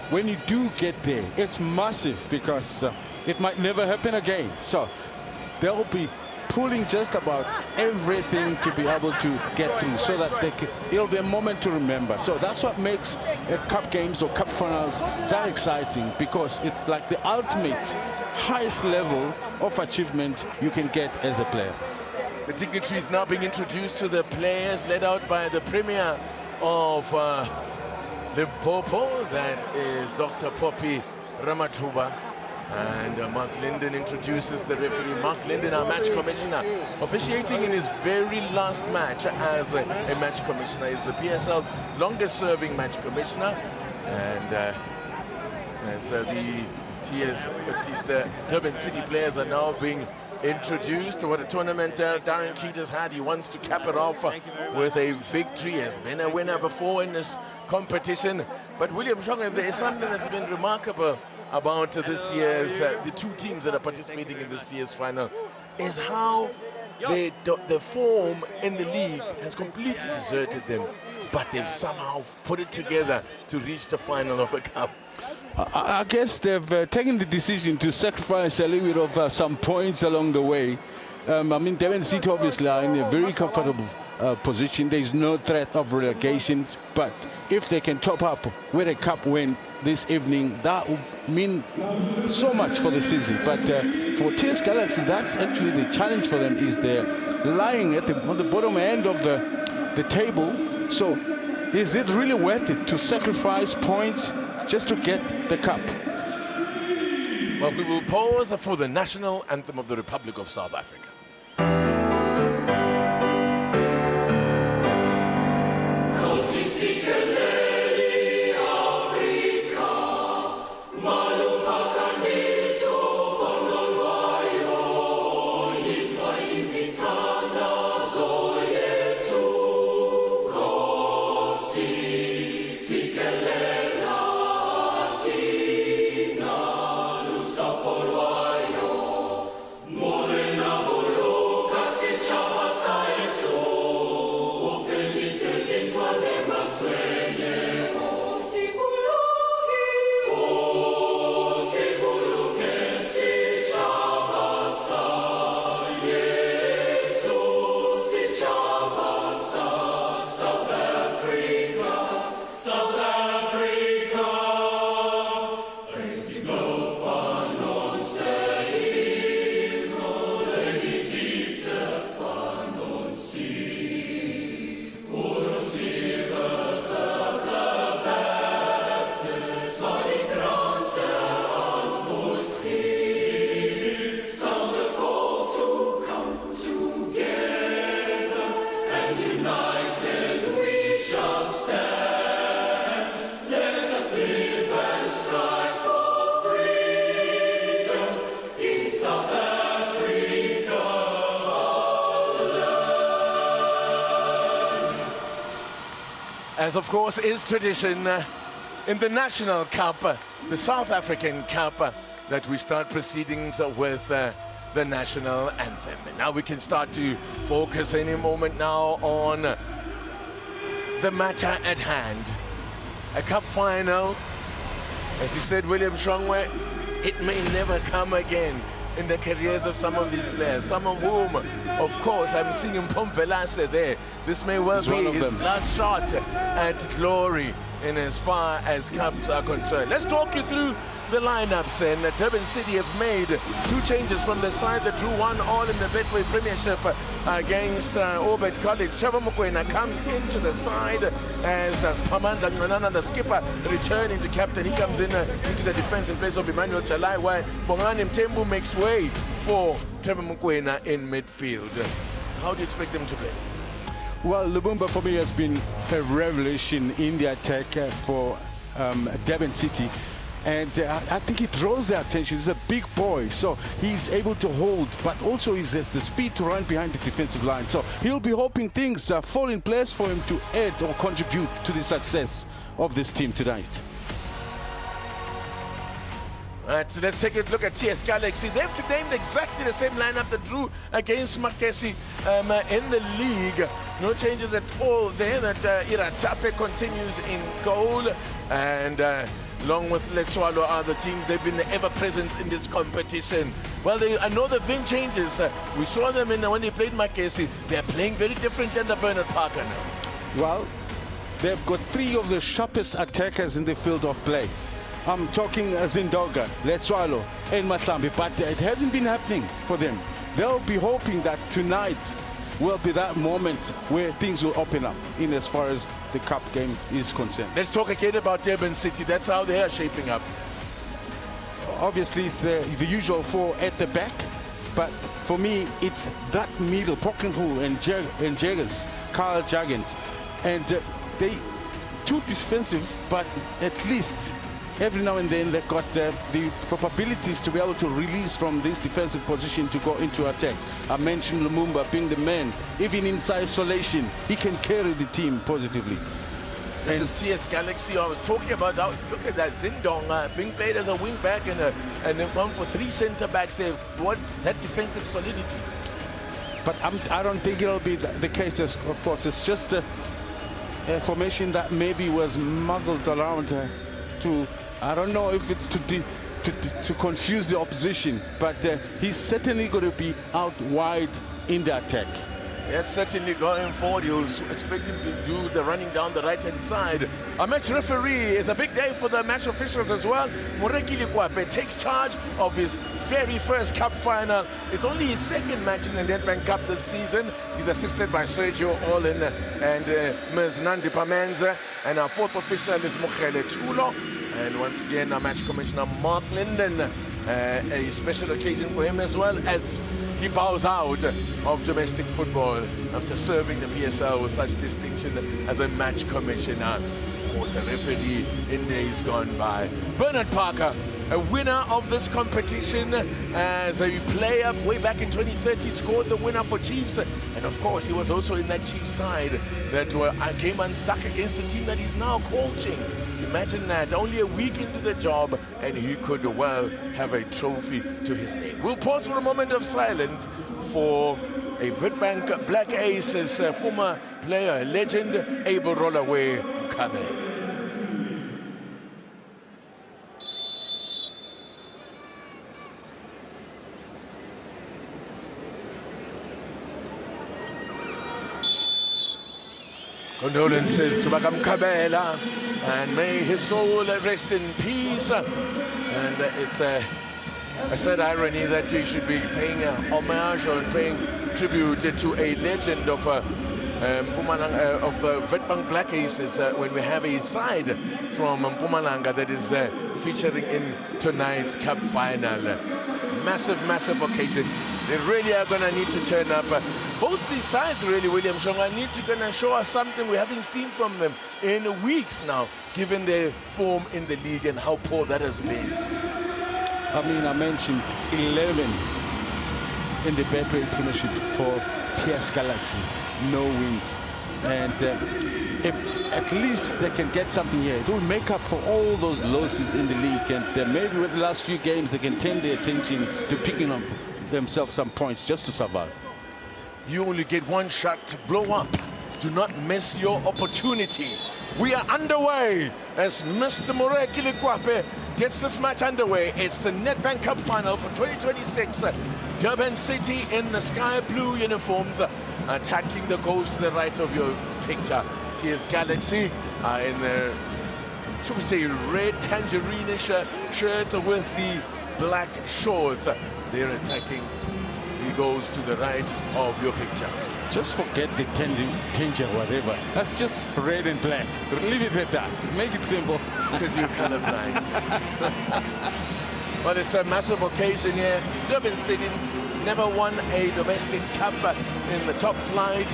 When you do get there, it's massive because it might never happen again. So they'll be pulling just about everything to be able to get through so that it'll be a moment to remember. So that's what makes cup games or cup finals that exciting, because it's like the ultimate highest level of achievement you can get as a player. The dignitary is now being introduced to the players, led out by the Premier of Limpopo, that is Dr. Poppy Ramathuba. And Mark Linden introduces the referee. Mark Linden, our match commissioner, officiating in his very last match as a match commissioner. He's the PSL's longest serving match commissioner. And as the TS, at least Durban City players are now being introduced. What a tournament Darren Keater's had. He wants to cap it off with a victory. He has been a winner before in this competition. But William Shongwe, there is something that's been remarkable about this year's, the two teams that are participating in this year's final, is how the form in the league has completely deserted them, but they've somehow put it together to reach the final of a cup. I guess they've taken the decision to sacrifice a little bit of some points along the way. I mean, Durban City obviously are in a very comfortable position. There is no threat of relegations, but if they can top up with a cup win this evening, that would mean so much for the season. But for TS Galaxy, that's actually the challenge for them, is they're lying on the bottom end of the table. So is it really worth it to sacrifice points just to get the cup? Well, we will pause for the national anthem of the Republic of South Africa. Morena As of course is tradition in the National Cup, the South African Cup, that we start proceedings with the national anthem. And now we can start to focus any moment now on the matter at hand. A cup final, as you said, William Shongwe, it may never come again in the careers of some of these players, some of whom, of course, I'm seeing Mpomvelase there. This may well be his last shot at glory in as far as cups are concerned. Let's talk you through the lineups. And Durban City have made 2 changes from the side that drew 1-1 in the Betway-Premiership against Orbit College. Trevor Mokoena comes into the side, as does Pamanda Nganana, the skipper, returning to captain. He comes in into the defense in place of Emmanuel Chalai, while Bongani Mtembu makes way for Trevor Mokoena in midfield. How do you expect them to play? Well, Lubumba for me has been a revelation in the attack for Durban City. And I think he draws their attention. He's a big boy, so he's able to hold, but also he has the speed to run behind the defensive line. So he'll be hoping things fall in place for him to add or contribute to the success of this team tonight. All right, so let's take a look at TS Galaxy. They've named exactly the same lineup that drew against Makesi in the league. No changes at all there. That Iratape continues in goal, and along with Letswalo are the teams. They've been ever present in this competition. Well, I know there have been changes. We saw them when they played Makesi. They're playing very different than the Bernard Parker now. Well, they've got 3 of the sharpest attackers in the field of play. I'm talking Zindoga, Letswalo, and Matlambi, but it hasn't been happening for them. They'll be hoping that tonight will be that moment where things will open up in as far as the cup game is concerned. Let's talk again about Durban City. That's how they are shaping up. Obviously, it's the usual 4 at the back, but for me, it's that middle, Pockenpool and Jaggers, Carl Jaggins, and they too defensive, but at least every now and then they've got the capabilities to be able to release from this defensive position to go into attack. I mentioned Lumumba being the man. Even in isolation, he can carry the team positively. This is TS Galaxy. I was talking about how, look at that, Zindong being played as a wing back, and they've gone for 3 centre backs. They want that defensive solidity. But I don't think it'll be the case, of course. It's just a formation that maybe was muddled around to, I don't know if it's to confuse the opposition, but he's certainly going to be out wide in the attack. Yes, certainly going forward. You'll expect him to do the running down the right-hand side. Our match referee is a big day for the match officials as well. Moreki Likwape takes charge of his very first cup final. It's only his 2nd match in the Nedbank Cup this season. He's assisted by Sergio Olin and Ms. Nandi Pamenza. And our 4th official is Mokhele Tulo. And once again, our match commissioner, Mark Linden. A special occasion for him as well, as he bows out of domestic football after serving the PSL with such distinction as a match commissioner. Of course, a referee in days gone by. Bernard Parker, a winner of this competition as a player way back in 2013, scored the winner for Chiefs. And of course, he was also in that Chiefs side that came unstuck against the team that he's now coaching. Imagine that, only a week into the job, and he could well have a trophy to his name. We'll pause for a moment of silence for a Nedbank Black Aces former player, legend, Abel Rollaway Mokaba. Condolences to Mokaba, and may his soul rest in peace. And it's a sad irony that he should be paying homage or paying tribute to a legend of Nedbank Black Aces when we have a side from Mpumalanga that is featuring in tonight's cup final. Massive occasion. They really are going to need to turn up. Both these sides, really, William Shonga, need to gonna show us something we haven't seen from them in weeks now, given their form in the league and how poor that has been. I mean, I mentioned 11 in the Betway Premiership for TS Galaxy, no wins. And if at least they can get something here, it will make up for all those losses in the league, and maybe with the last few games they can turn their attention to picking up themselves some points just to survive. You only get one shot to blow up. Do not miss your opportunity. We are underway as Mr. Moreki Lekwape gets this match underway. It's the Nedbank Cup final for 2026. Durban City in the sky blue uniforms attacking the goals to the right of your picture. TS Galaxy in the, should we say, red tangerine shirts with the black shorts. They're attacking the goals to the right of your picture. Just forget the tinge or whatever. That's just red and black. Leave it at that. Make it simple. Because you're colorblind. But it's a massive occasion here. Durban City never won a domestic cup in the top flight.